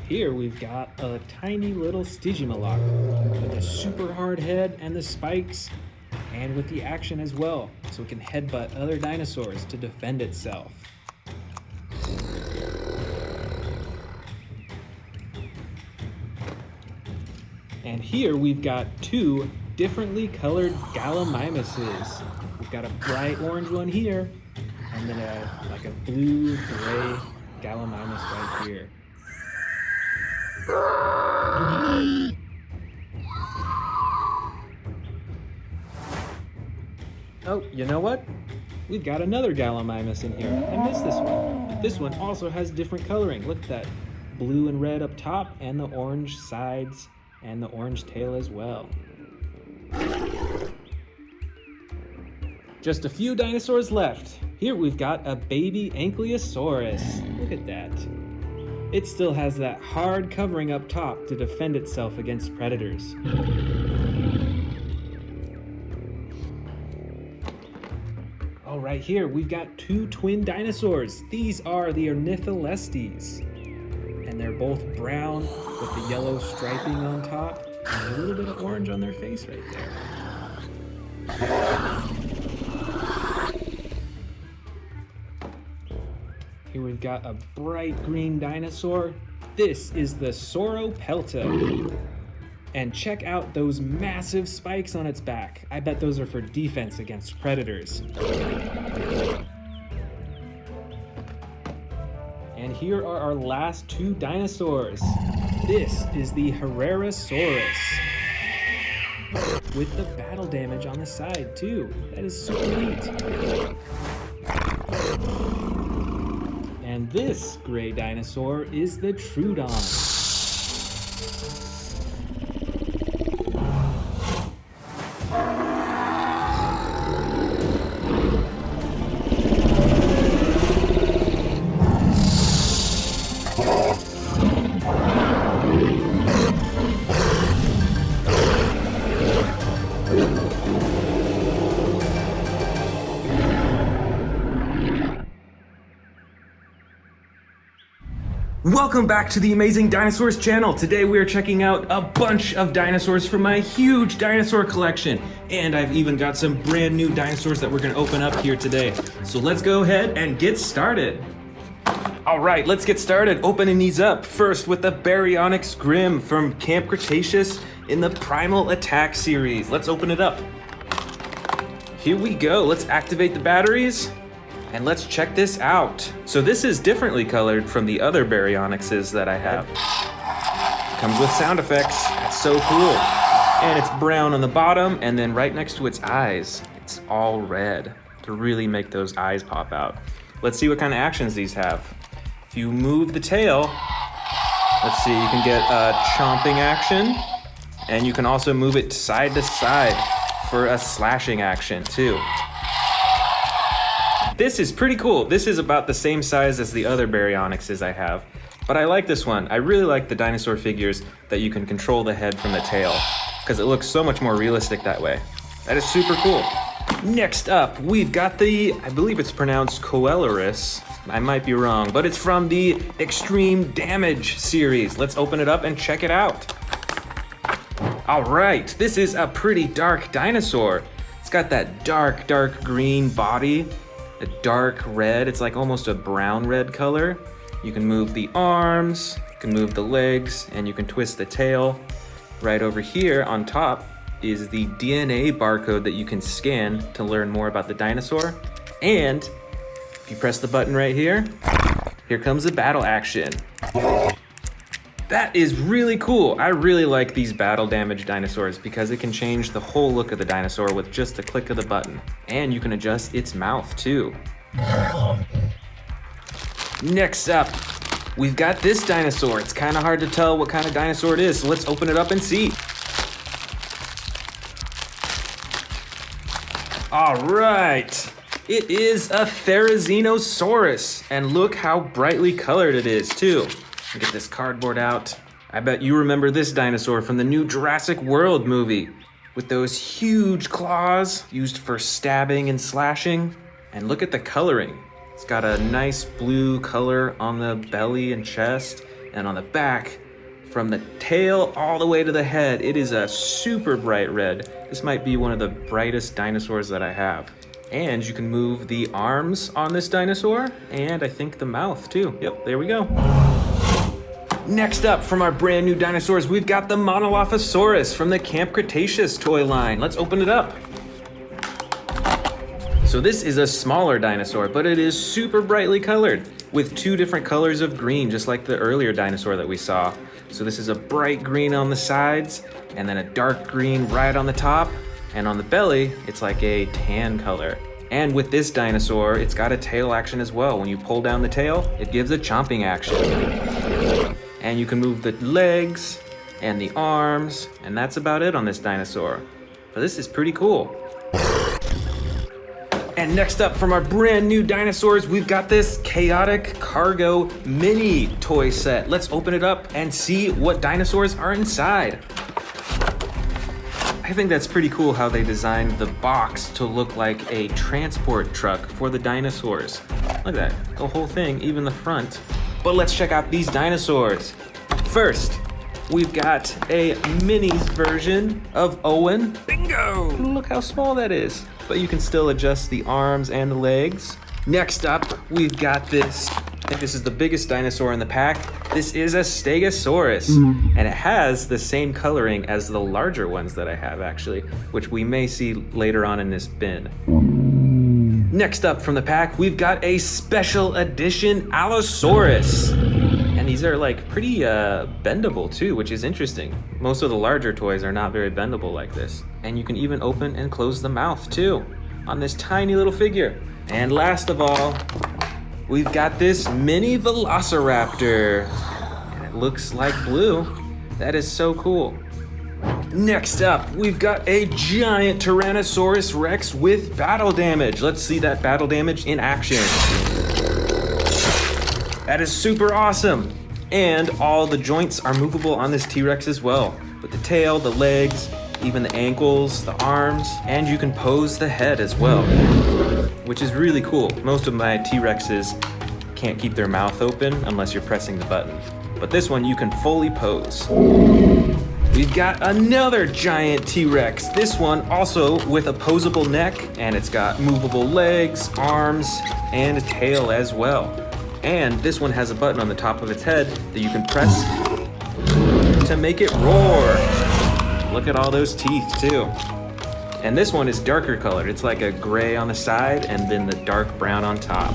Here we've got a tiny little Stygimoloch with a super hard head and the spikes, and with the action as well, so it can headbutt other dinosaurs to defend itself. And here we've got two differently colored Gallimimuses. We've got a bright orange one here, and then like a blue-gray Gallimimus right here. Oh, you know what? We've got another Gallimimus in here. I missed this one. But this one also has different coloring. Look at that blue and red up top and the orange sides and the orange tail as well. Just a few dinosaurs left. Here we've got a baby Ankylosaurus. Look at that. It still has that hard covering up top to defend itself against predators. Oh, right here we've got two twin dinosaurs. These are the Ornitholestes. And they're both brown with the yellow striping on top and a little bit of orange on their face right there. Here we've got a bright green dinosaur. This is the Sauropelta. And check out those massive spikes on its back. I bet those are for defense against predators. And here are our last two dinosaurs. This is the Herrerasaurus. With the battle damage on the side too. That is super neat. And this gray dinosaur is the Troodon. Welcome back to the Amazing Dinosaurs channel. Today we are checking out a bunch of dinosaurs from my huge dinosaur collection. And I've even got some brand new dinosaurs that we're gonna open up here today. So let's go ahead and get started. All right, let's get started opening these up. First with the Baryonyx Grim from Camp Cretaceous in the Primal Attack series. Let's open it up. Here we go, let's activate the batteries. And let's check this out. So this is differently colored from the other Baryonyxes that I have. Comes with sound effects, that's so cool. And it's brown on the bottom, and then right next to its eyes, it's all red to really make those eyes pop out. Let's see what kind of actions these have. If you move the tail, let's see, you can get a chomping action, and you can also move it side to side for a slashing action too. This is pretty cool. This is about the same size as the other Baryonyxes I have, but I like this one. I really like the dinosaur figures that you can control the head from the tail, because it looks so much more realistic that way. That is super cool. Next up, we've got the, I believe it's pronounced Coeloris. I might be wrong, but it's from the Extreme Damage series. Let's open it up and check it out. All right, this is a pretty dark dinosaur. It's got that dark green body. A dark red, it's like almost a brown red color. You can move the arms, you can move the legs, and you can twist the tail. Right over here on top is the DNA barcode that you can scan to learn more about the dinosaur. And if you press the button right here, here comes the battle action. That is really cool. I really like these battle damage dinosaurs because it can change the whole look of the dinosaur with just a click of the button. And you can adjust its mouth too. Next up, we've got this dinosaur. It's kind of hard to tell what kind of dinosaur it is, so let's open it up and see. All right, it is a Therizinosaurus, and look how brightly colored it is too. Get this cardboard out. I bet you remember this dinosaur from the new Jurassic World movie with those huge claws used for stabbing and slashing. And look at the coloring. It's got a nice blue color on the belly and chest, and on the back, from the tail all the way to the head, it is a super bright red. This might be one of the brightest dinosaurs that I have. And you can move the arms on this dinosaur, and I think the mouth too. Yep, there we go. Next up, from our brand new dinosaurs, we've got the Monolophosaurus from the Camp Cretaceous toy line. Let's open it up. So this is a smaller dinosaur, but it is super brightly colored with two different colors of green, just like the earlier dinosaur that we saw. So this is a bright green on the sides, and then a dark green right on the top, and on the belly, it's like a tan color. And with this dinosaur, it's got a tail action as well. When you pull down the tail, it gives a chomping action. And you can move the legs and the arms, and that's about it on this dinosaur. But this is pretty cool. And next up from our brand new dinosaurs, we've got this Chaotic Cargo mini toy set. Let's open it up and see what dinosaurs are inside. I think that's pretty cool how they designed the box to look like a transport truck for the dinosaurs. Look at that, the whole thing, even the front. But let's check out these dinosaurs. First, we've got a minis version of Owen. Bingo! Look how small that is. But you can still adjust the arms and the legs. Next up, we've got this. I think this is the biggest dinosaur in the pack. This is a Stegosaurus, and it has the same coloring as the larger ones that I have actually, which we may see later on in this bin. Next up from the pack, we've got a special edition Allosaurus. And these are like pretty bendable too, which is interesting. Most of the larger toys are not very bendable like this. And you can even open and close the mouth too on this tiny little figure. And last of all, we've got this mini Velociraptor. And it looks like blue. That is so cool. Next up, we've got a giant Tyrannosaurus Rex with battle damage. Let's see that battle damage in action. That is super awesome. And all the joints are movable on this T-Rex as well. With the tail, the legs, even the ankles, the arms, and you can pose the head as well, which is really cool. Most of my T-Rexes can't keep their mouth open unless you're pressing the button. But this one you can fully pose. We've got another giant T-Rex. This one also with a posable neck, and it's got movable legs, arms, and a tail as well. And this one has a button on the top of its head that you can press to make it roar. Look at all those teeth too. And this one is darker colored. It's like a gray on the side and then the dark brown on top.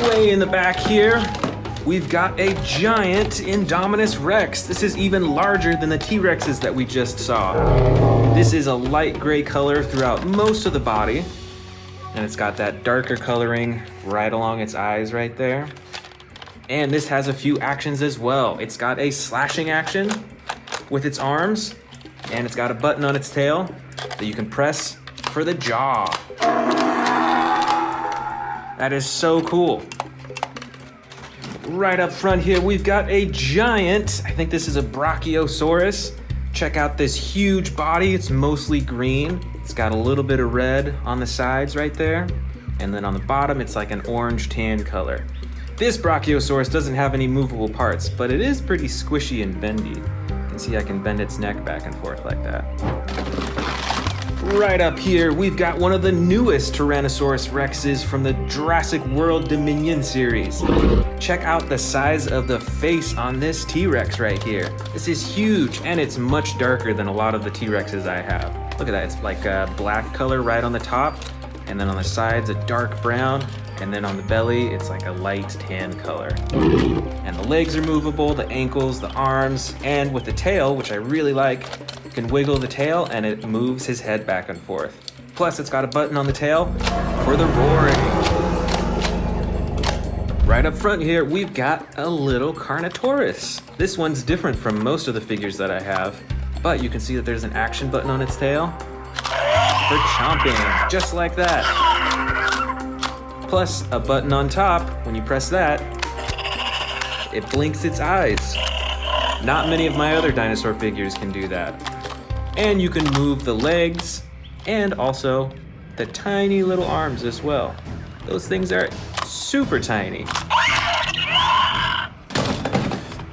Way in the back here, we've got a giant Indominus Rex. This is even larger than the T-Rexes that we just saw. This is a light gray color throughout most of the body. And it's got that darker coloring right along its eyes right there. And this has a few actions as well. It's got a slashing action with its arms, and it's got a button on its tail that you can press for the jaw. That is so cool. Right up front here, we've got a giant, I think this is a Brachiosaurus. Check out this huge body, it's mostly green. It's got a little bit of red on the sides right there. And then on the bottom, it's like an orange tan color. This Brachiosaurus doesn't have any movable parts, but it is pretty squishy and bendy. You can see I can bend its neck back and forth like that. Right up here, we've got one of the newest Tyrannosaurus Rexes from the Jurassic World Dominion series. Check out the size of the face on this T-Rex right here. This is huge, and it's much darker than a lot of the T-Rexes I have. Look at that, it's like a black color right on the top, and then on the sides a dark brown, and then on the belly it's like a light tan color. And the legs are movable, the ankles, the arms, and with the tail, which I really like, you can wiggle the tail and it moves his head back and forth. Plus it's got a button on the tail for the roaring. Right up front here, we've got a little Carnotaurus. This one's different from most of the figures that I have, but you can see that there's an action button on its tail for chomping, just like that. Plus a button on top, when you press that, it blinks its eyes. Not many of my other dinosaur figures can do that. And you can move the legs and also the tiny little arms as well. Those things are super tiny.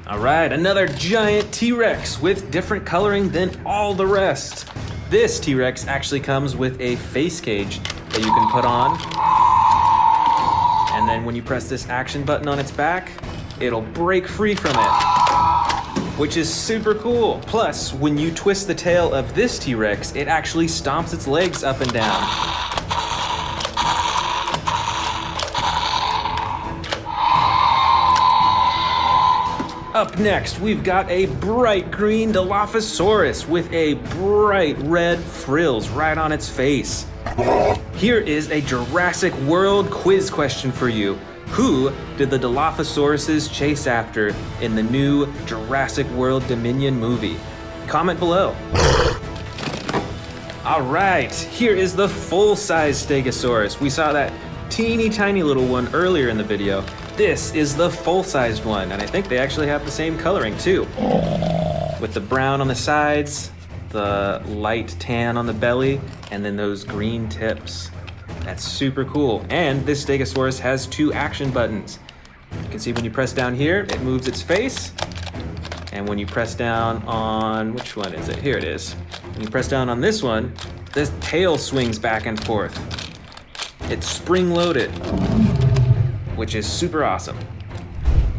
All right, another giant T-Rex with different coloring than all the rest. This T-Rex actually comes with a face cage that you can put on. And then when you press this action button on its back, it'll break free from it, which is super cool. Plus, when you twist the tail of this T-Rex, it actually stomps its legs up and down. Up next, we've got a bright green Dilophosaurus with a bright red frills right on its face. Here is a Jurassic World quiz question for you. Who did the Dilophosauruses chase after in the new Jurassic World Dominion movie? Comment below. All right, here is the full-size Stegosaurus. We saw that teeny tiny little one earlier in the video. This is the full-sized one, and I think they actually have the same coloring too. With the brown on the sides, the light tan on the belly, and then those green tips. That's super cool. And this Stegosaurus has 2 action buttons. You can see when you press down here, it moves its face. And when you press down on, which one is it? Here it is. When you press down on this one, this tail swings back and forth. It's spring-loaded, which is super awesome.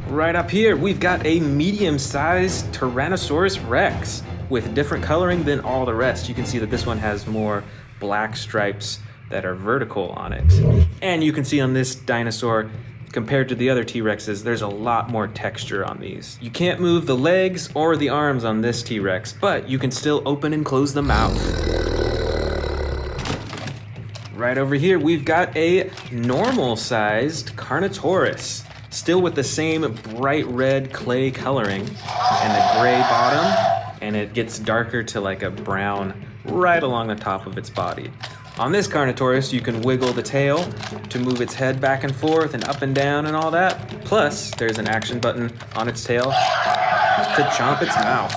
Right up here, we've got a medium-sized Tyrannosaurus Rex with different coloring than all the rest. You can see that this one has more black stripes that are vertical on it. And you can see on this dinosaur, compared to the other T-Rexes, there's a lot more texture on these. You can't move the legs or the arms on this T-Rex, but you can still open and close the mouth. Right over here, we've got a normal-sized Carnotaurus, still with the same bright red clay coloring and a gray bottom, and it gets darker to like a brown right along the top of its body. On this Carnotaurus, you can wiggle the tail to move its head back and forth and up and down and all that. Plus, there's an action button on its tail to chomp its mouth.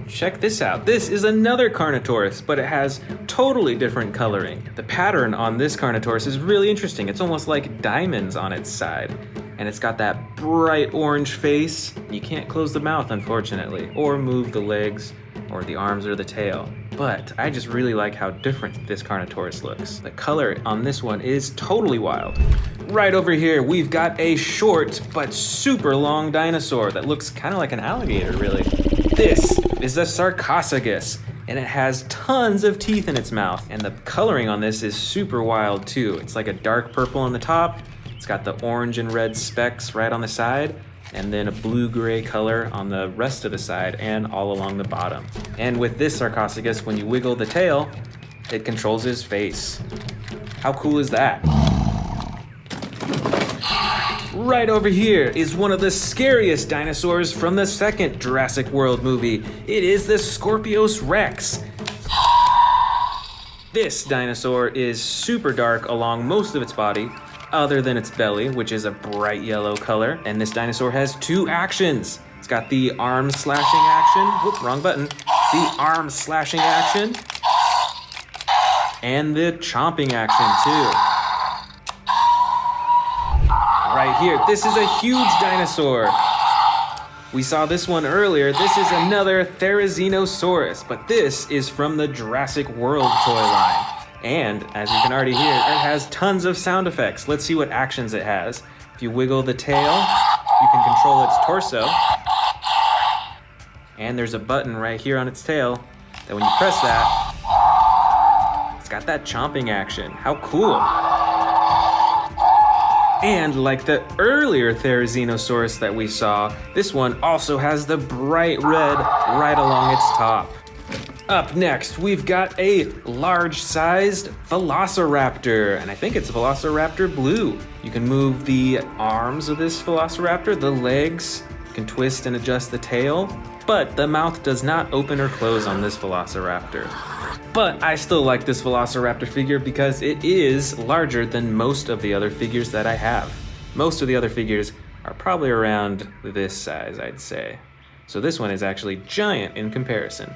Check this out. This is another Carnotaurus, but it has totally different coloring. The pattern on this Carnotaurus is really interesting. It's almost like diamonds on its side. And it's got that bright orange face. You can't close the mouth, unfortunately, or move the legs or the arms or the tail. But I just really like how different this Carnotaurus looks. The color on this one is totally wild. Right over here, we've got a short but super long dinosaur that looks kind of like an alligator, really. This is a Sarcophagus, and it has tons of teeth in its mouth. And the coloring on this is super wild too. It's like a dark purple on the top. It's got the orange and red specks right on the side, and then a blue-gray color on the rest of the side and all along the bottom. And with this Sarcophagus, when you wiggle the tail, it controls his face. How cool is that? Right over here is one of the scariest dinosaurs from the second Jurassic World movie. It is the Distortus Rex. This dinosaur is super dark along most of its body, other than its belly, which is a bright yellow color. And this dinosaur has 2 actions. It's got the arm slashing action. Whoop, wrong button. The arm slashing action. And the chomping action too. Right here, this is a huge dinosaur. We saw this one earlier. This is another Therizinosaurus, but this is from the Jurassic World toy line. And as you can already hear, it has tons of sound effects. Let's see what actions it has. If you wiggle the tail, you can control its torso. And there's a button right here on its tail that when you press that, it's got that chomping action. How cool. And like the earlier Therizinosaurus that we saw, this one also has the bright red right along its top. Up next, we've got a large-sized Velociraptor, and I think it's Velociraptor Blue. You can move the arms of this Velociraptor, the legs, you can twist and adjust the tail, but the mouth does not open or close on this Velociraptor. But I still like this Velociraptor figure because it is larger than most of the other figures that I have. Most of the other figures are probably around this size, I'd say. So this one is actually giant in comparison.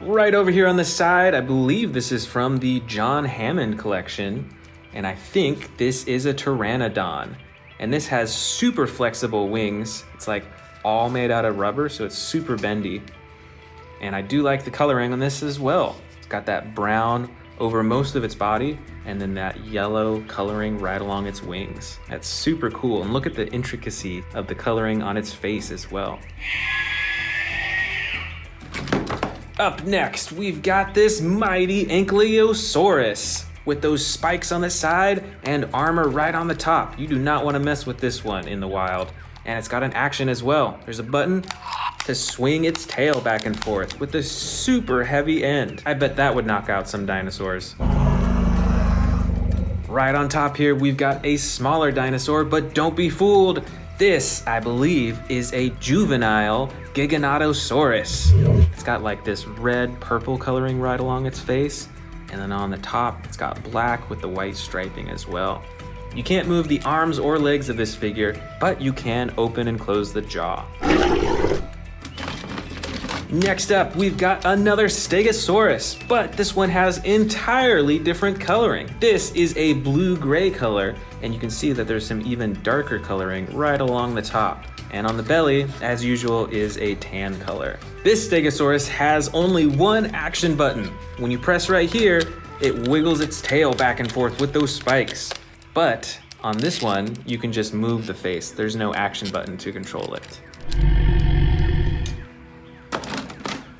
Right over here on the side, I believe this is from the John Hammond collection, and I think this is a Pteranodon. And this has super flexible wings. It's like all made out of rubber, so it's super bendy. And I do like the coloring on this as well. It's got that brown over most of its body, and then that yellow coloring right along its wings. That's super cool, and look at the intricacy of the coloring on its face as well. Up next, we've got this mighty Ankylosaurus with those spikes on the side and armor right on the top. You do not want to mess with this one in the wild. And it's got an action as well. There's a button to swing its tail back and forth with a super heavy end. I bet that would knock out some dinosaurs. Right on top here, we've got a smaller dinosaur, but don't be fooled. This, I believe, is a juvenile Giganotosaurus. It's got like this red purple coloring right along its face. And then on the top, it's got black with the white striping as well. You can't move the arms or legs of this figure, but you can open and close the jaw. Next up, we've got another Stegosaurus, but this one has entirely different coloring. This is a blue-gray color, and you can see that there's some even darker coloring right along the top. And on the belly, as usual, is a tan color. This Stegosaurus has only one action button. When you press right here, it wiggles its tail back and forth with those spikes. But on this one, you can just move the face. There's no action button to control it.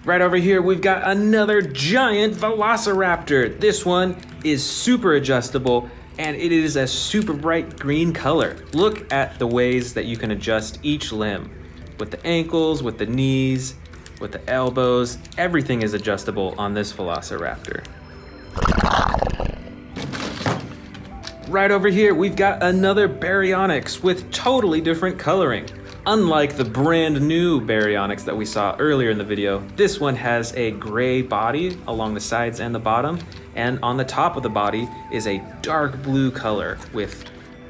Right over here, we've got another giant Velociraptor. This one is super adjustable, and it is a super bright green color. Look at the ways that you can adjust each limb. With the ankles, with the knees, with the elbows, everything is adjustable on this Velociraptor. Right over here, we've got another Baryonyx with totally different coloring. Unlike the brand new Baryonyx that we saw earlier in the video, this one has a gray body along the sides and the bottom, and on the top of the body is a dark blue color with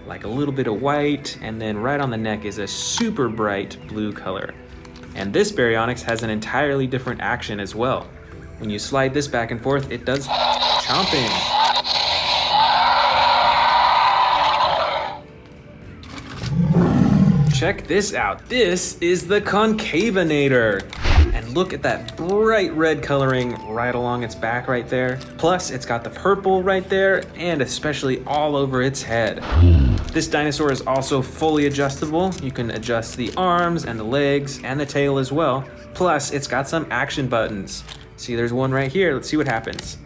like a little bit of white, and then right on the neck is a super bright blue color. And this Baryonyx has an entirely different action as well. When you slide this back and forth, it does chomping. Check this out. This is the Concavinator. And look at that bright red coloring right along its back right there. Plus, it's got the purple right there, and especially all over its head. This dinosaur is also fully adjustable. You can adjust the arms and the legs and the tail as well. Plus, it's got some action buttons. See, there's one right here. Let's see what happens.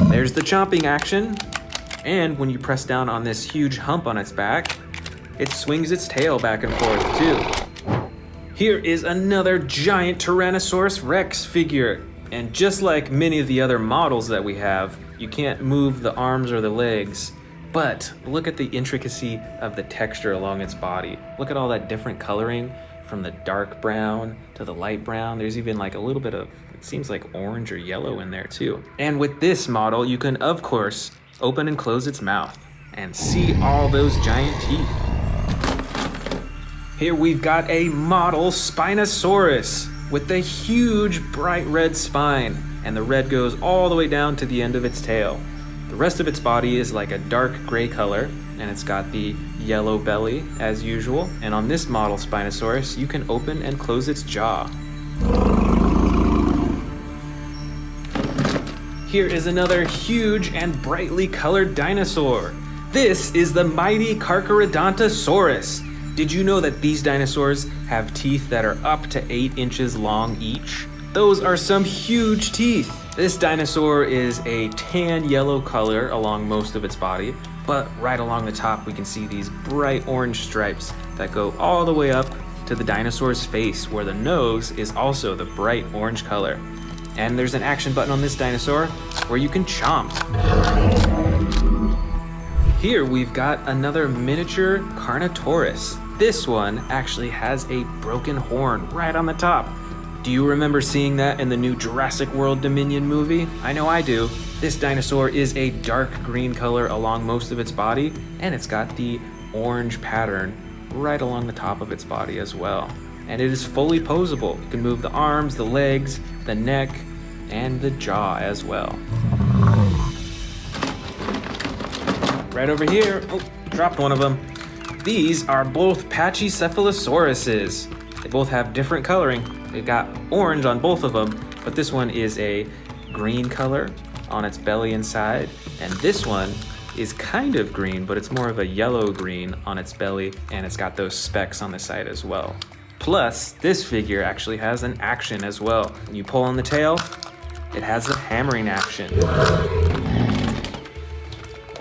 There's the chomping action. And when you press down on this huge hump on its back, it swings its tail back and forth too. Here is another giant Tyrannosaurus Rex figure. And just like many of the other models that we have, you can't move the arms or the legs. But look at the intricacy of the texture along its body. Look at all that different coloring from the dark brown to the light brown. There's even like a little bit of, it seems like orange or yellow in there too. And with this model, you can of course open and close its mouth and see all those giant teeth. Here we've got a model Spinosaurus with a huge bright red spine, and the red goes all the way down to the end of its tail. The rest of its body is like a dark gray color, and it's got the yellow belly as usual. And on this model Spinosaurus, you can open and close its jaw. Here is another huge and brightly colored dinosaur. This is the mighty Carcharodontosaurus. Did you know that these dinosaurs have teeth that are up to 8 inches long each? Those are some huge teeth. This dinosaur is a tan yellow color along most of its body, but right along the top we can see these bright orange stripes that go all the way up to the dinosaur's face, where the nose is also the bright orange color. And there's an action button on this dinosaur where you can chomp. Here we've got another miniature Carnotaurus. This one actually has a broken horn right on the top. Do you remember seeing that in the new Jurassic World Dominion movie? I know I do. This dinosaur is a dark green color along most of its body, and it's got the orange pattern right along the top of its body as well. And it is fully posable. You can move the arms, the legs, the neck, and the jaw as well. Right over here, oh, dropped one of them. These are both Pachycephalosauruses. They both have different coloring. They've got orange on both of them, but this one is a green color on its belly and side, and this one is kind of green, but it's more of a yellow green on its belly, and it's got those specks on the side as well. Plus, this figure actually has an action as well. When you pull on the tail, it has a hammering action.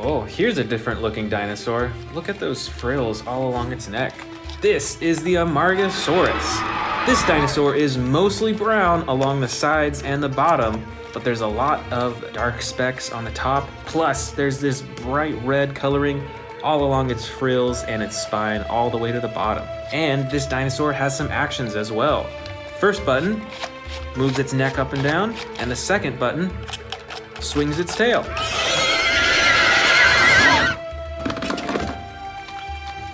Oh, here's a different looking dinosaur. Look at those frills all along its neck. This is the Amargasaurus. This dinosaur is mostly brown along the sides and the bottom, but there's a lot of dark specks on the top. Plus, there's this bright red coloring all along its frills and its spine all the way to the bottom. And this dinosaur has some actions as well. First button moves its neck up and down, and the second button swings its tail.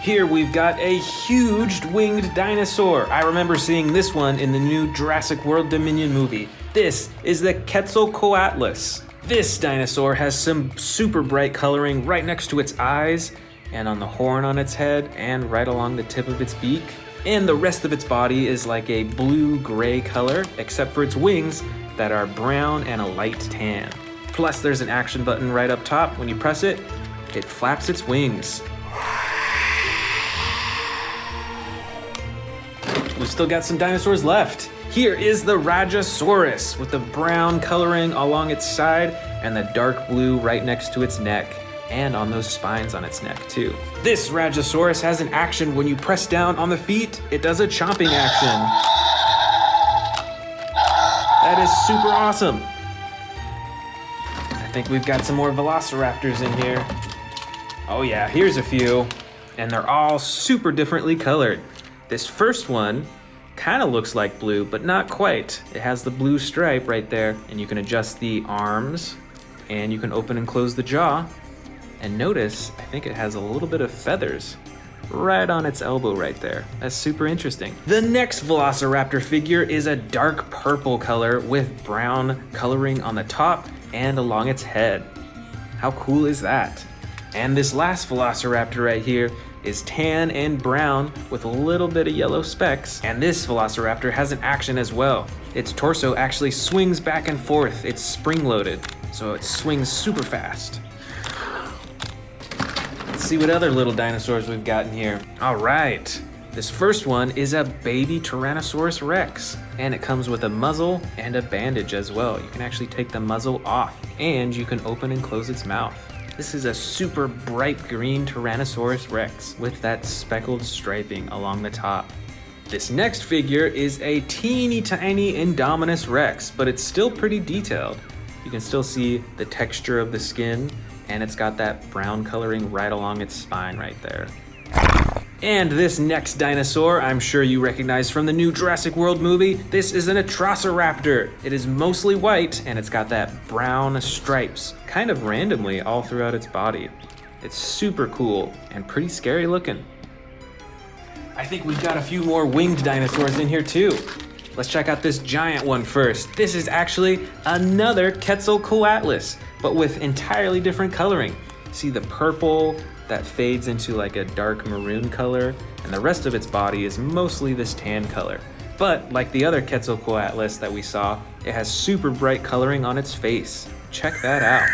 Here we've got a huge winged dinosaur. I remember seeing this one in the new Jurassic World Dominion movie. This is the Quetzalcoatlus. This dinosaur has some super bright coloring right next to its eyes and on the horn on its head and right along the tip of its beak. And the rest of its body is like a blue-gray color, except for its wings that are brown and a light tan. Plus there's an action button right up top. When you press it, it flaps its wings. We've still got some dinosaurs left. Here is the Rajasaurus with the brown coloring along its side and the dark blue right next to its neck and on those spines on its neck too. This Rajasaurus has an action when you press down on the feet. It does a chomping action. That is super awesome. I think we've got some more velociraptors in here. Oh yeah, here's a few. And they're all super differently colored. This first one kind of looks like blue, but not quite. It has the blue stripe right there, and you can adjust the arms, and you can open and close the jaw. And notice, I think it has a little bit of feathers right on its elbow right there. That's super interesting. The next Velociraptor figure is a dark purple color with brown coloring on the top and along its head. How cool is that? And this last Velociraptor right here is tan and brown with a little bit of yellow specks. And this Velociraptor has an action as well. Its torso actually swings back and forth. It's spring-loaded, so it swings super fast. Let's see what other little dinosaurs we've got in here. All right, this first one is a baby Tyrannosaurus Rex, and it comes with a muzzle and a bandage as well. You can actually take the muzzle off, and you can open and close its mouth. This is a super bright green Tyrannosaurus Rex with that speckled striping along the top. This next figure is a teeny tiny Indominus Rex, but it's still pretty detailed. You can still see the texture of the skin, and it's got that brown coloring right along its spine right there. And this next dinosaur, I'm sure you recognize from the new Jurassic World movie. This is an Atrociraptor. It is mostly white, and it's got that brown stripes kind of randomly all throughout its body. It's super cool and pretty scary looking. I think we've got a few more winged dinosaurs in here too. Let's check out this giant one first. This is actually another Quetzalcoatlus, but with entirely different coloring. See the purple that fades into like a dark maroon color, and the rest of its body is mostly this tan color. But like the other Quetzalcoatlus that we saw, it has super bright coloring on its face. Check that out.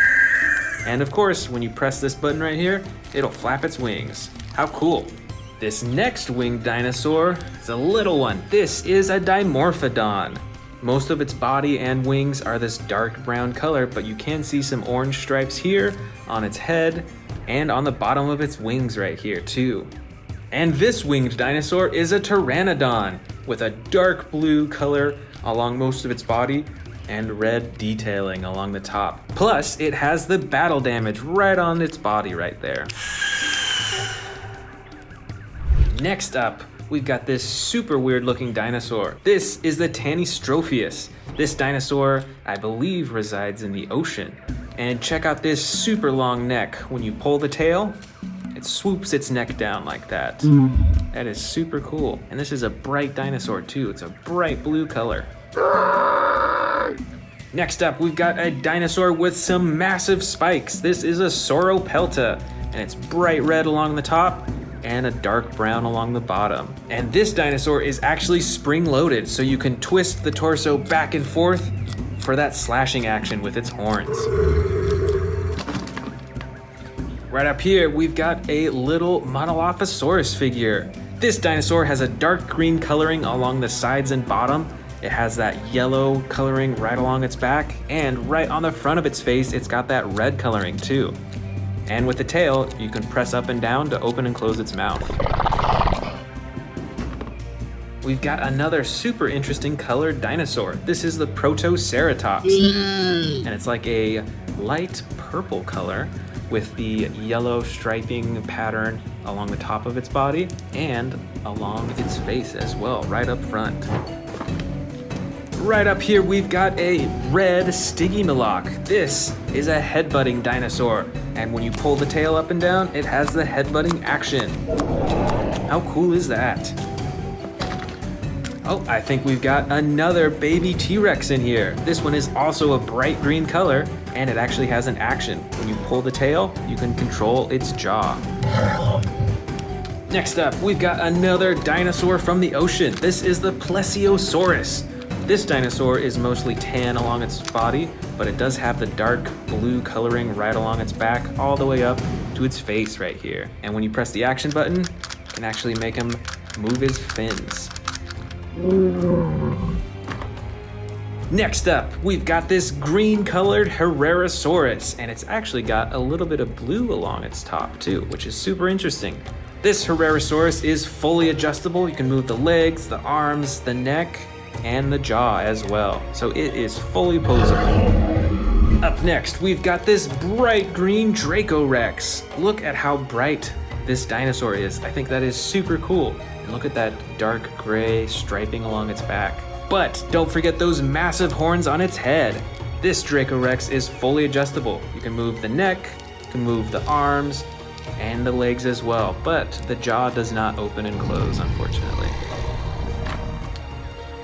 And of course, when you press this button right here, it'll flap its wings. How cool. This next winged dinosaur is a little one. This is a Dimorphodon. Most of its body and wings are this dark brown color, but you can see some orange stripes here on its head and on the bottom of its wings right here too. And this winged dinosaur is a Pteranodon with a dark blue color along most of its body and red detailing along the top. Plus, it has the battle damage right on its body right there. Next up, we've got this super weird looking dinosaur. This is the Tanystropheus. This dinosaur, I believe, resides in the ocean. And check out this super long neck. When you pull the tail, it swoops its neck down like that. That is super cool. And this is a bright dinosaur too. It's a bright blue color. Next up, we've got a dinosaur with some massive spikes. This is a Sauropelta, and it's bright red along the top and a dark brown along the bottom. And this dinosaur is actually spring-loaded, so you can twist the torso back and forth for that slashing action with its horns. Right up here, we've got a little Monolophosaurus figure. This dinosaur has a dark green coloring along the sides and bottom. It has that yellow coloring right along its back, and right on the front of its face, it's got that red coloring too. And with the tail, you can press up and down to open and close its mouth. we've got another super interesting colored dinosaur. This is the Protoceratops, and it's like a light purple color with the yellow striping pattern along the top of its body and along its face as well, right up front. Right up here, we've got a red Stygimoloch. This is a headbutting dinosaur, and when you pull the tail up and down, it has the headbutting action. How cool is that? Oh, I think we've got another baby T-Rex in here. This one is also a bright green color, and it actually has an action. When you pull the tail, you can control its jaw. Next up, we've got another dinosaur from the ocean. This is the Plesiosaurus. This dinosaur is mostly tan along its body, but it does have the dark blue coloring right along its back, all the way up to its face right here. And when you press the action button, you can actually make him move his fins. Next up, we've got this green colored Herrerasaurus, and it's actually got a little bit of blue along its top too, which is super interesting. This Herrerasaurus is fully adjustable. You can move the legs, the arms, the neck, and the jaw as well. So it is fully posable. Up next, we've got this bright green Draco Rex. Look at how bright this dinosaur is. I think that is super cool. And look at that dark gray striping along its back. But don't forget those massive horns on its head. This Draco Rex is fully adjustable. You can move the neck, you can move the arms, and the legs as well. But the jaw does not open and close, unfortunately.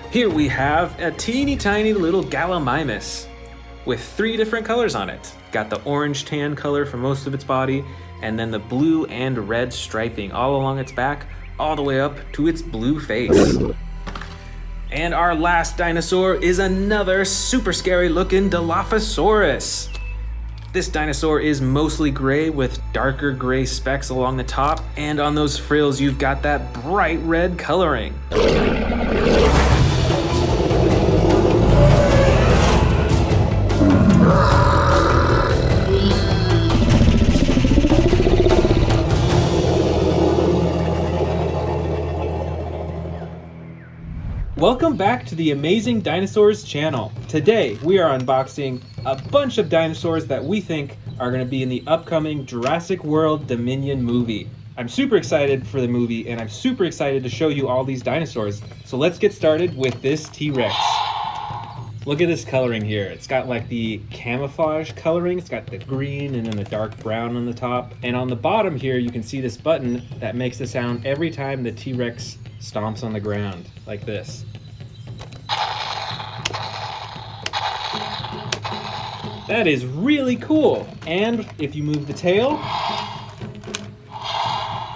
Here we have a teeny tiny little Gallimimus with 3 different colors on it. Got the orange tan color for most of its body, and then the blue and red striping all along its back, all the way up to its blue face. And our last dinosaur is another super scary looking Dilophosaurus. This dinosaur is mostly gray with darker gray specks along the top, and on those frills you've got that bright red coloring. Welcome back to the Amazing Dinosaurs channel. Today we are unboxing a bunch of dinosaurs that we think are going to be in the upcoming Jurassic World Dominion movie. I'm super excited for the movie, and I'm super excited to show you all these dinosaurs. So let's get started with this T-Rex. Look at this coloring here. It's got like the camouflage coloring. It's got the green and then the dark brown on the top. And on the bottom here, you can see this button that makes the sound every time the T-Rex stomps on the ground, like this. That is really cool. And if you move the tail,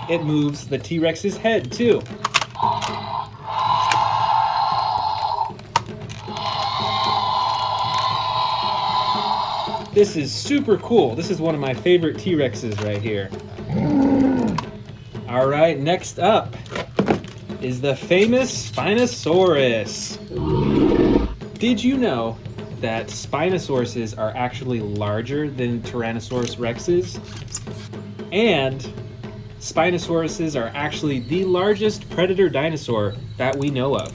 it moves the T-Rex's head too. This is super cool. This is one of my favorite T-Rexes right here. All right, next up is the famous Spinosaurus. Did you know that Spinosauruses are actually larger than Tyrannosaurus Rexes? And Spinosauruses are actually the largest predator dinosaur that we know of.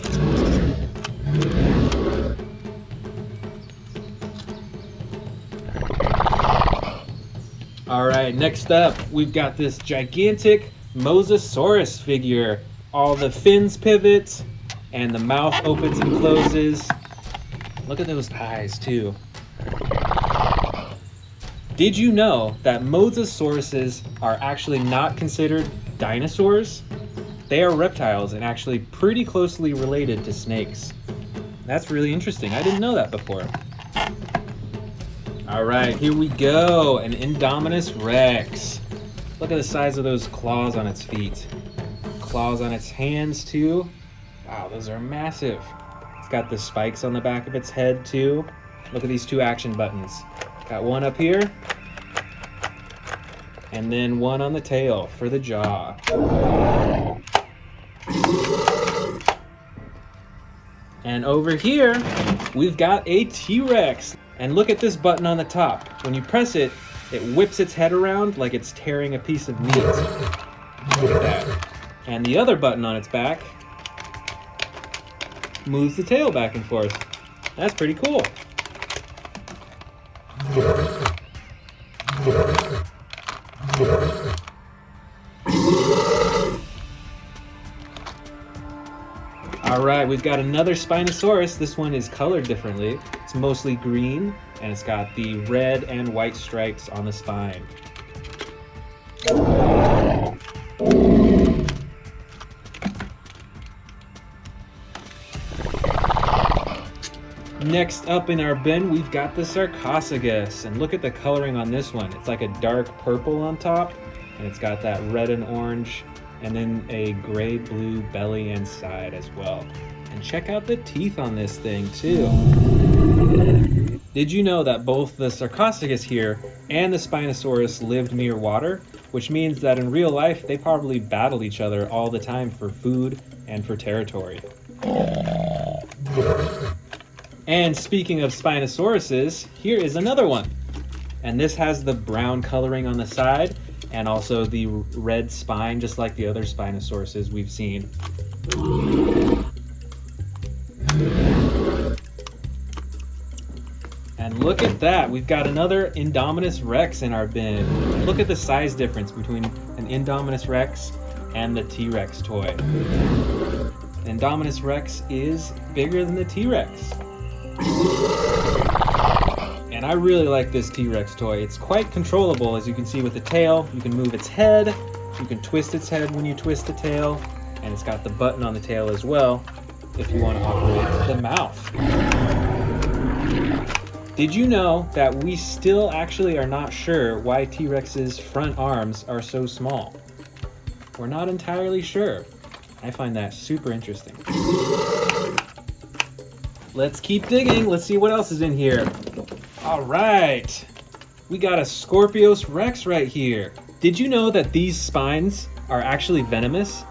All right, next up, we've got this gigantic Mosasaurus figure. All the fins pivot, and the mouth opens and closes. Look at those eyes, too. Did you know that Mosasauruses are actually not considered dinosaurs? They are reptiles and actually pretty closely related to snakes. That's really interesting. I didn't know that before. All right, here we go. An Indominus Rex. Look at the size of those claws on its feet. Claws on its hands too. Wow, those are massive. It's got the spikes on the back of its head too. Look at these 2 action buttons. Got one up here, and then one on the tail for the jaw. And over here, we've got a T-Rex. And look at this button on the top. When you press it, it whips its head around like it's tearing a piece of meat. Look at that. And the other button on its back moves the tail back and forth. That's pretty cool. All right, we've got another Spinosaurus. This one is colored differently. It's mostly green, and it's got the red and white stripes on the spine. Next up in our bin, we've got the Sarcophagus, and look at the coloring on this one. It's like a dark purple on top, and it's got that red and orange, and then a gray-blue belly and side as well. And check out the teeth on this thing too. Did you know that both the Sarcophagus here and the Spinosaurus lived near water? Which means that in real life, they probably battled each other all the time for food and for territory. And speaking of Spinosauruses, here is another one. And this has the brown coloring on the side and also the red spine, just like the other Spinosauruses we've seen. And look at that, we've got another Indominus Rex in our bin. And look at the size difference between an Indominus Rex and the T-Rex toy. Indominus Rex is bigger than the T-Rex. And I really like this T-Rex toy. It's quite controllable, as you can see with the tail. You can move its head, you can twist its head when you twist the tail, and it's got the button on the tail as well if you want to operate the mouth. Did you know that we still actually are not sure why T-Rex's front arms are so small? We're not entirely sure. I find that super interesting. Let's keep digging. Let's see what else is in here. All right. We got a Scorpios Rex right here. Did you know that these spines are actually venomous?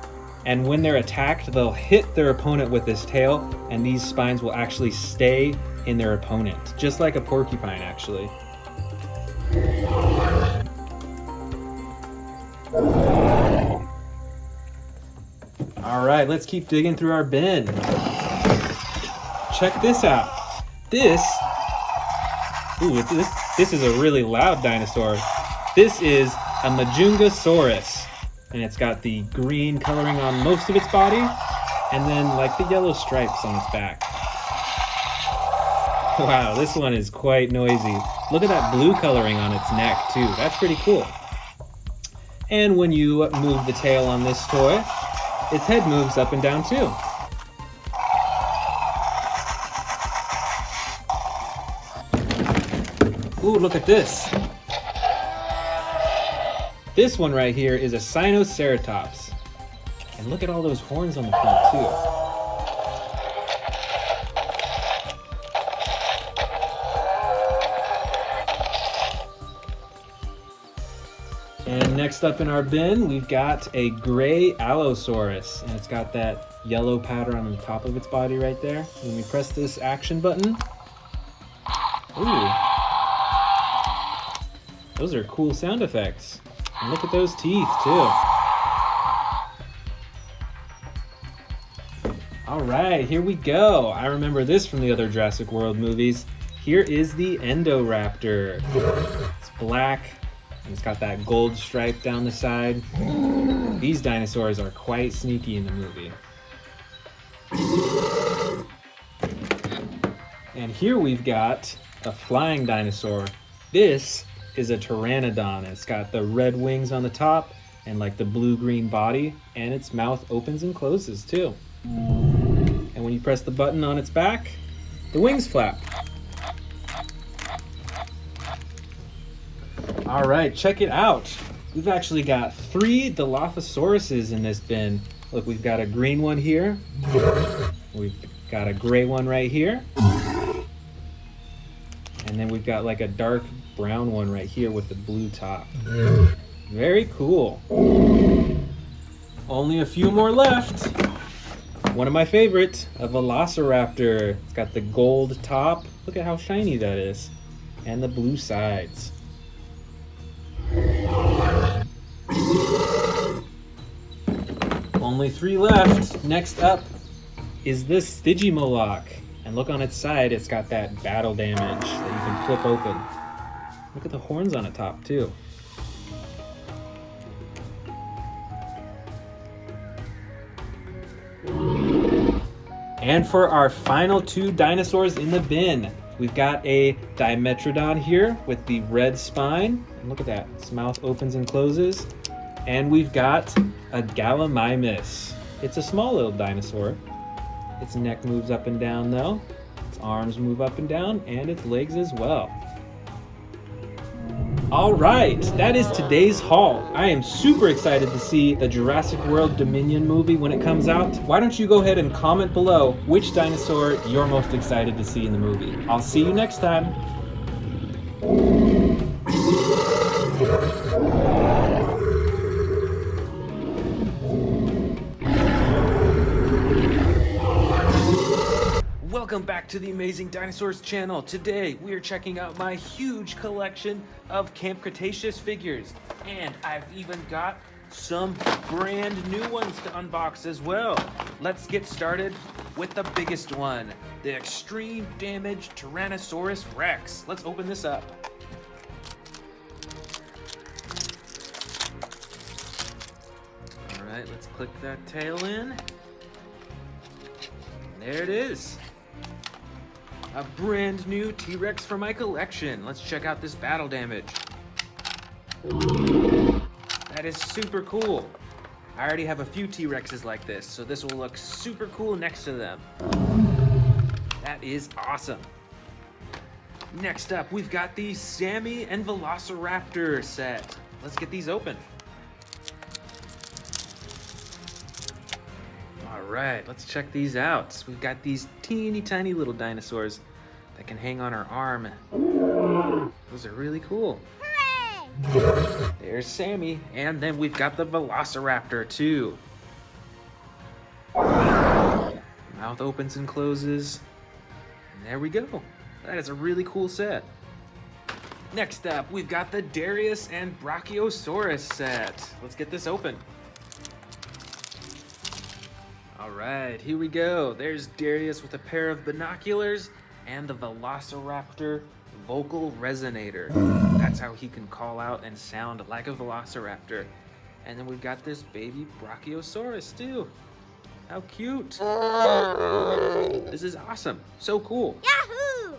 And when they're attacked, they'll hit their opponent with this tail, and these spines will actually stay in their opponent, just like a porcupine, actually. All right, let's keep digging through our bin. Check this out. This is a really loud dinosaur. This is a Majungasaurus, and it's got the green coloring on most of its body, and then like the yellow stripes on its back. Wow, this one is quite noisy. Look at that blue coloring on its neck too. That's pretty cool. And when you move the tail on this toy, its head moves up and down too. Ooh, look at this. This one right here is a Sinoceratops. And look at all those horns on the front too. And next up in our bin, we've got a gray Allosaurus. And it's got that yellow pattern on the top of its body right there. When we press this action button, ooh. Those are cool sound effects. And look at those teeth, too. All right, here we go. I remember this from the other Jurassic World movies. Here is the Endoraptor. It's black, and it's got that gold stripe down the side. These dinosaurs are quite sneaky in the movie. And here we've got a flying dinosaur. This is a Pteranodon. It's got the red wings on the top and like the blue-green body, and its mouth opens and closes too. And when you press the button on its back, the wings flap. All right, check it out. We've actually got 3 Dilophosauruses in this bin. Look, we've got a green one here. We've got a gray one right here. And then we've got like a dark brown one right here with the blue top. Very cool. Only a few more left. One of my favorites, a Velociraptor. It's got the gold top. Look at how shiny that is. And the blue sides. Only 3 left. Next up is this Stygimoloch. And look on its side, it's got that battle damage that you can flip open. Look at the horns on the top too. And for our final two dinosaurs in the bin, we've got a Dimetrodon here with the red spine. And look at that, its mouth opens and closes. And we've got a Gallimimus. It's a small little dinosaur. Its neck moves up and down though. Its arms move up and down, and its legs as well. All right, that is today's haul. I am super excited to see the Jurassic World Dominion movie when it comes out. Why don't you go ahead and comment below which dinosaur you're most excited to see in the movie. I'll see you next time. Welcome back to the Amazing Dinosaurs channel. Today we are checking out my huge collection of Camp Cretaceous figures, and I've even got some brand new ones to unbox as well. Let's get started with the biggest one, the extreme damage Tyrannosaurus Rex. Let's open this up. All right, let's click that tail in. And there it is. A brand new T-Rex for my collection. Let's check out this battle damage. That is super cool. I already have a few T-Rexes like this, so this will look super cool next to them. That is awesome. Next up, we've got the Sammy and Velociraptor set. Let's get these open. All right, let's check these out. We've got these teeny tiny little dinosaurs that can hang on our arm. Those are really cool. Hooray! There's Sammy, and then we've got the Velociraptor too. Mouth opens and closes, and there we go. That is a really cool set. Next up, we've got the Darius and Brachiosaurus set. Let's get this open. All right, here we go. There's Darius with a pair of binoculars and the Velociraptor vocal resonator. That's how he can call out and sound like a velociraptor. And then we've got this baby Brachiosaurus too. How cute. This is awesome. So cool. Yahoo!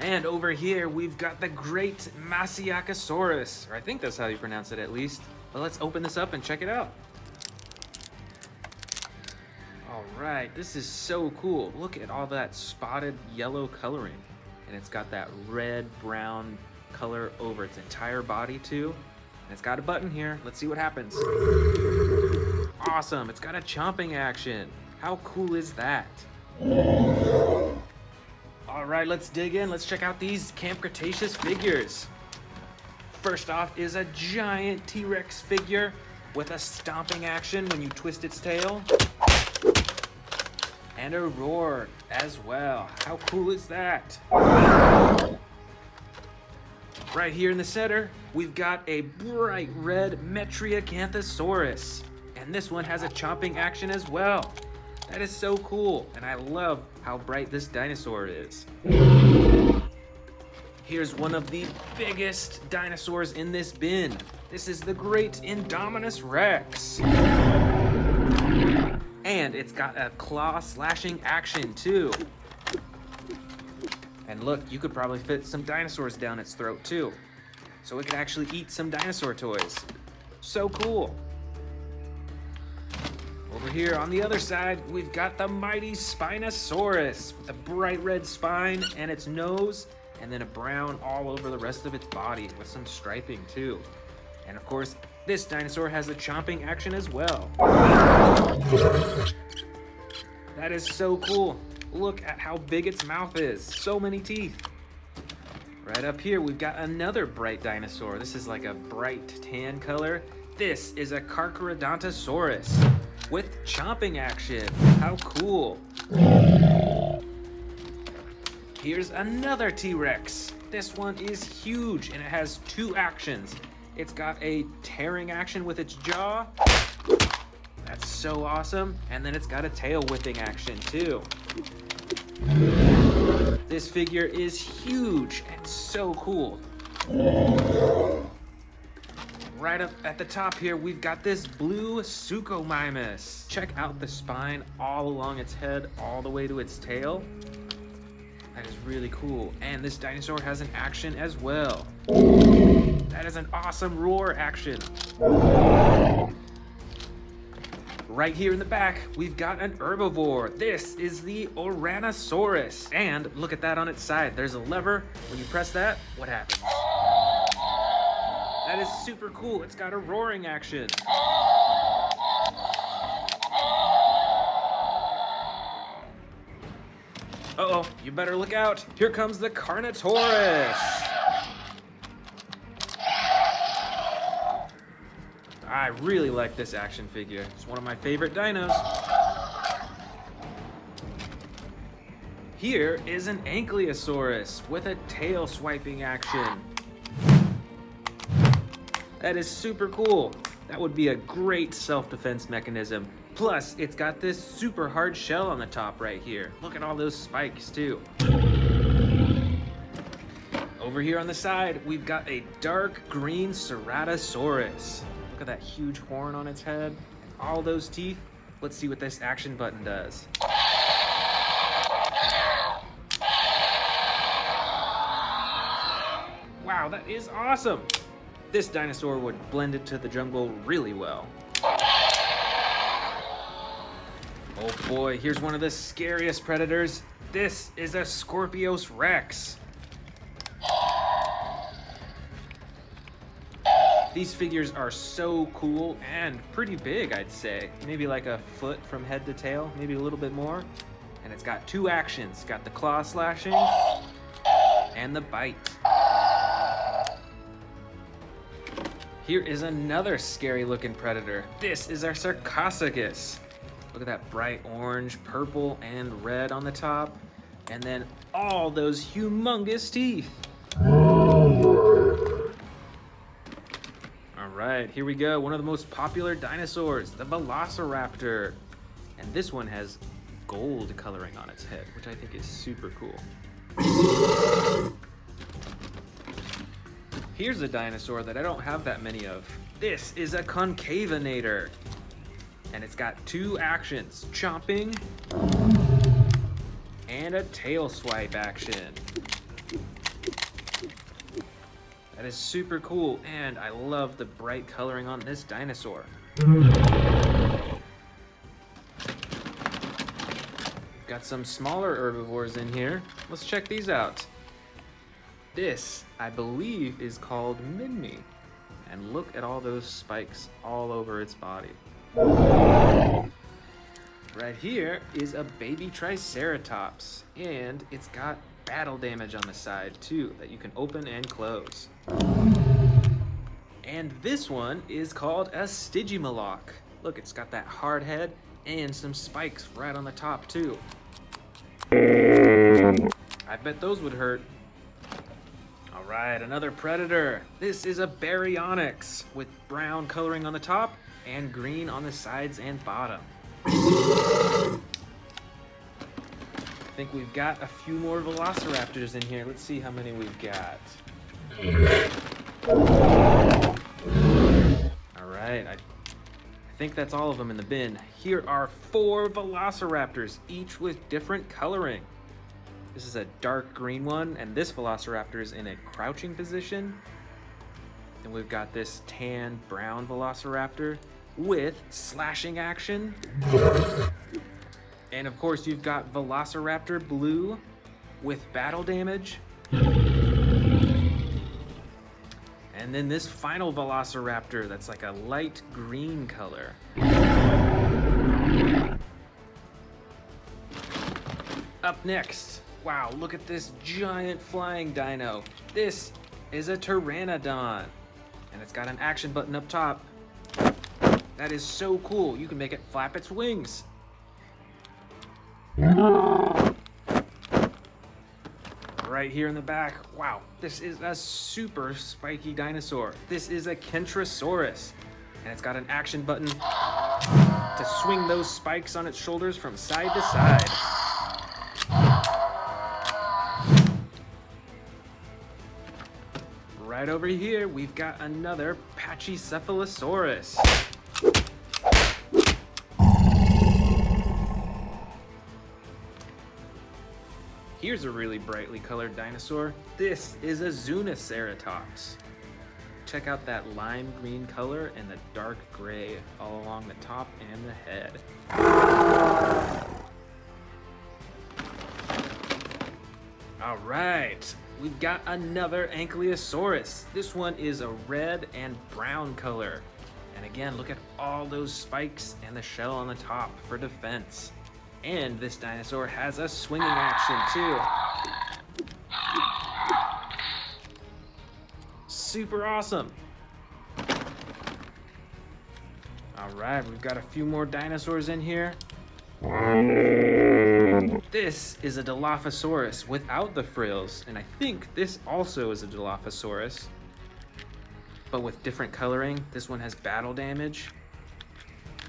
And over here, we've got the great Masiakasaurus, or I think that's how you pronounce it at least. But let's open this up and check it out. All right, this is so cool. Look at all that spotted yellow coloring. And it's got that red-brown color over its entire body too. And it's got a button here. Let's see what happens. Awesome, it's got a chomping action. How cool is that? All right, let's dig in. Let's check out these Camp Cretaceous figures. First off is a giant T-Rex figure with a stomping action when you twist its tail. And a roar as well. How cool is that? Right here in the center, we've got a bright red Metriacanthosaurus. And this one has a chomping action as well. That is so cool, and I love how bright this dinosaur is. Here's one of the biggest dinosaurs in this bin. This is the great Indominus Rex. And it's got a claw slashing action too. And look, you could probably fit some dinosaurs down its throat too. So it could actually eat some dinosaur toys. So cool. Over here on the other side, we've got the mighty Spinosaurus with a bright red spine and its nose, and then a brown all over the rest of its body with some striping too. And of course, this dinosaur has a chomping action as well. That is so cool. Look at how big its mouth is. So many teeth. Right up here, we've got another bright dinosaur. This is like a bright tan color. This is a Carcharodontosaurus with chomping action. How cool. Here's another T-Rex. This one is huge and it has two actions. It's got a tearing action with its jaw, That's so awesome. And then it's got a tail whipping action too. This figure is huge and so cool. Right up at the top here, we've got this blue Suchomimus. Check out the spine all along its head, all the way to its tail. That is really cool. And this dinosaur has an action as well. That is an awesome roar action. Right here in the back, we've got an herbivore. This is the Ouranosaurus. And look at that on its side. There's a lever. When you press that, what happens? That is super cool. It's got a roaring action. Uh-oh, you better look out. Here comes the Carnotaurus. I really like this action figure. It's one of my favorite dinos. Here is an Ankylosaurus with a tail swiping action. That is super cool. That would be a great self-defense mechanism. Plus, it's got this super hard shell on the top right here. Look at all those spikes too. Over here on the side, we've got a dark green Ceratosaurus. Look at that huge horn on its head and all those teeth. Let's see what this action button does. Wow, that is awesome. This dinosaur would blend into the jungle really well. Oh boy, here's one of the scariest predators. This is a Scorpios Rex. These figures are so cool and pretty big, I'd say. Maybe like a foot from head to tail, maybe a little bit more. And it's got two actions. It's got the claw slashing and the bite. Here is another scary looking predator. This is our Sarcophagus. Look at that bright orange, purple, and red on the top. And then all those humongous teeth. All right, here we go. One of the most popular dinosaurs, the Velociraptor. And this one has gold coloring on its head, which I think is super cool. Here's a dinosaur that I don't have that many of. This is a Concavinator. And it's got two actions, chomping and a tail swipe action. That is super cool, and I love the bright coloring on this dinosaur. Got some smaller herbivores in here. Let's check these out. This, I believe, is called Minmi. And look at all those spikes all over its body. Right here is a baby Triceratops, and it's got battle damage on the side too that you can open and close. And this one is called a Stygimoloch. Look, it's got that hard head and some spikes right on the top too. I bet those would hurt. All right, another predator. This is a Baryonyx with brown coloring on the top and green on the sides and bottom. I think we've got a few more Velociraptors in here. Let's see how many we've got. All right, I think that's all of them in the bin. Here are 4 Velociraptors, each with different coloring. This is a dark green one, and this Velociraptor is in a crouching position. Then we've got this tan brown Velociraptor with slashing action. And of course, you've got Velociraptor blue with battle damage. And then this final Velociraptor that's like a light green color. Up next, wow, look at this giant flying dino. This is a Pteranodon, and it's got an action button up top. That is so cool. You can make it flap its wings. Right here in the back, wow, this is a super spiky dinosaur. This is a Kentrosaurus, and it's got an action button to swing those spikes on its shoulders from side to side. Right over here, we've got another Pachycephalosaurus. Here's a really brightly colored dinosaur. This is a Zuniceratops. Check out that lime green color and the dark gray all along the top and the head. All right, we've got another Ankylosaurus. This one is a red and brown color. And again, look at all those spikes and the shell on the top for defense. And this dinosaur has a swinging action too. Super awesome. All right, we've got a few more dinosaurs in here. This is a Dilophosaurus without the frills, and I think this also is a Dilophosaurus, but with different coloring. This one has battle damage.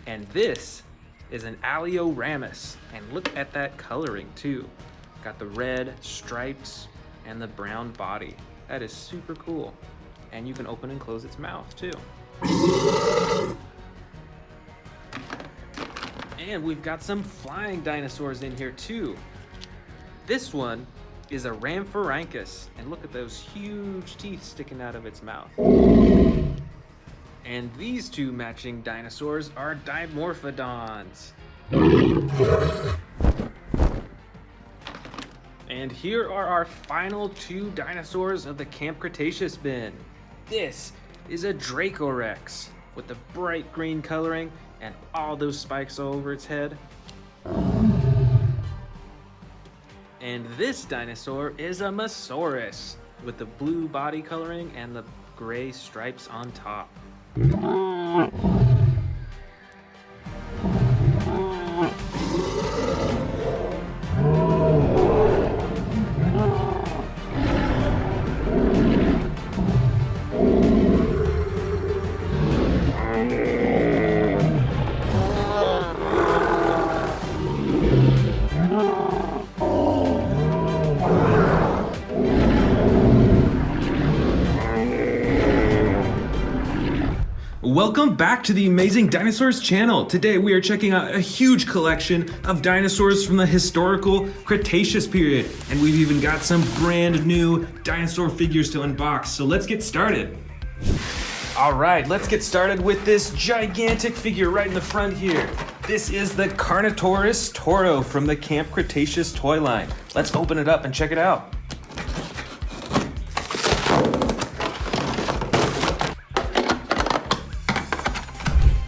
And this is an Alioramus, and look at that coloring too. Got the red stripes and the brown body. That is super cool. And you can open and close its mouth too. And we've got some flying dinosaurs in here too. This one is a Rhamphorhynchus, and look at those huge teeth sticking out of its mouth. And these two matching dinosaurs are Dimorphodons. And here are our final two dinosaurs of the Camp Cretaceous bin. This is a Dracorex with the bright green coloring and all those spikes all over its head. And this dinosaur is a Mosaurus with the blue body coloring and the gray stripes on top. Welcome back to the Amazing Dinosaurs channel. Today we are checking out a huge collection of dinosaurs from the historical Cretaceous period. And we've even got some brand new dinosaur figures to unbox. So let's get started. All right, let's get started with this gigantic figure right in the front here. This is the Carnotaurus Toro from the Camp Cretaceous toy line. Let's open it up and check it out.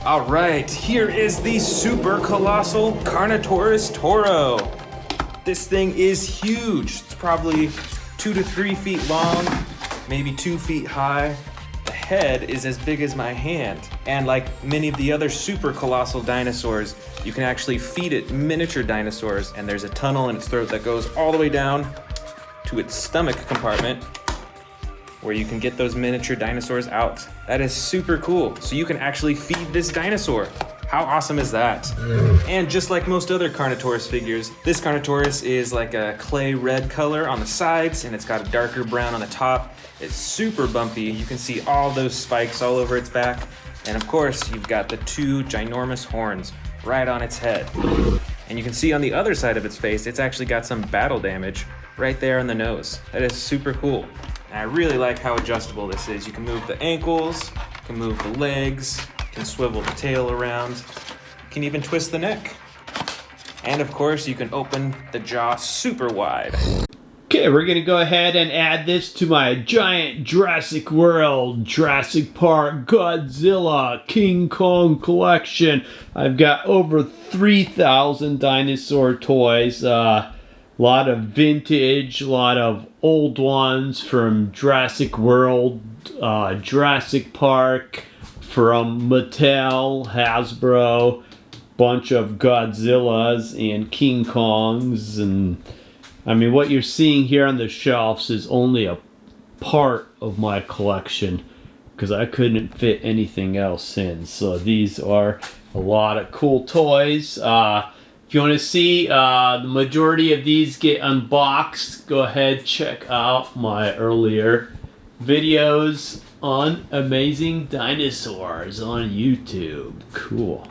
All right, here is the Super Colossal Carnotaurus Toro. This thing is huge. It's probably 2 to 3 feet long, maybe 2 feet high. The head is as big as my hand. And like many of the other super colossal dinosaurs, you can actually feed it miniature dinosaurs, and there's a tunnel in its throat that goes all the way down to its stomach compartment, where you can get those miniature dinosaurs out. That is super cool. So you can actually feed this dinosaur. How awesome is that? And just like most other Carnotaurus figures, this Carnotaurus is like a clay red color on the sides, and it's got a darker brown on the top. It's super bumpy. You can see all those spikes all over its back. And of course, you've got the 2 ginormous horns right on its head. And you can see on the other side of its face, it's actually got some battle damage right there on the nose. That is super cool. And I really like how adjustable this is. You can move the ankles, you can move the legs, you can swivel the tail around, you can even twist the neck. And of course, you can open the jaw super wide. Okay, we're gonna go ahead and add this to my giant Jurassic World, Jurassic Park, Godzilla, King Kong collection. I've got over 3,000 dinosaur toys. Lot of vintage, a lot of old ones from Jurassic World, Jurassic Park, from Mattel, Hasbro, bunch of Godzillas and King Kongs. And I mean, what you're seeing here on the shelves is only a part of my collection. because I couldn't fit anything else in. So these are a lot of cool toys. If you want to see the majority of these get unboxed, go ahead, check out my earlier videos on Amazing Dinosaurs on YouTube. Cool.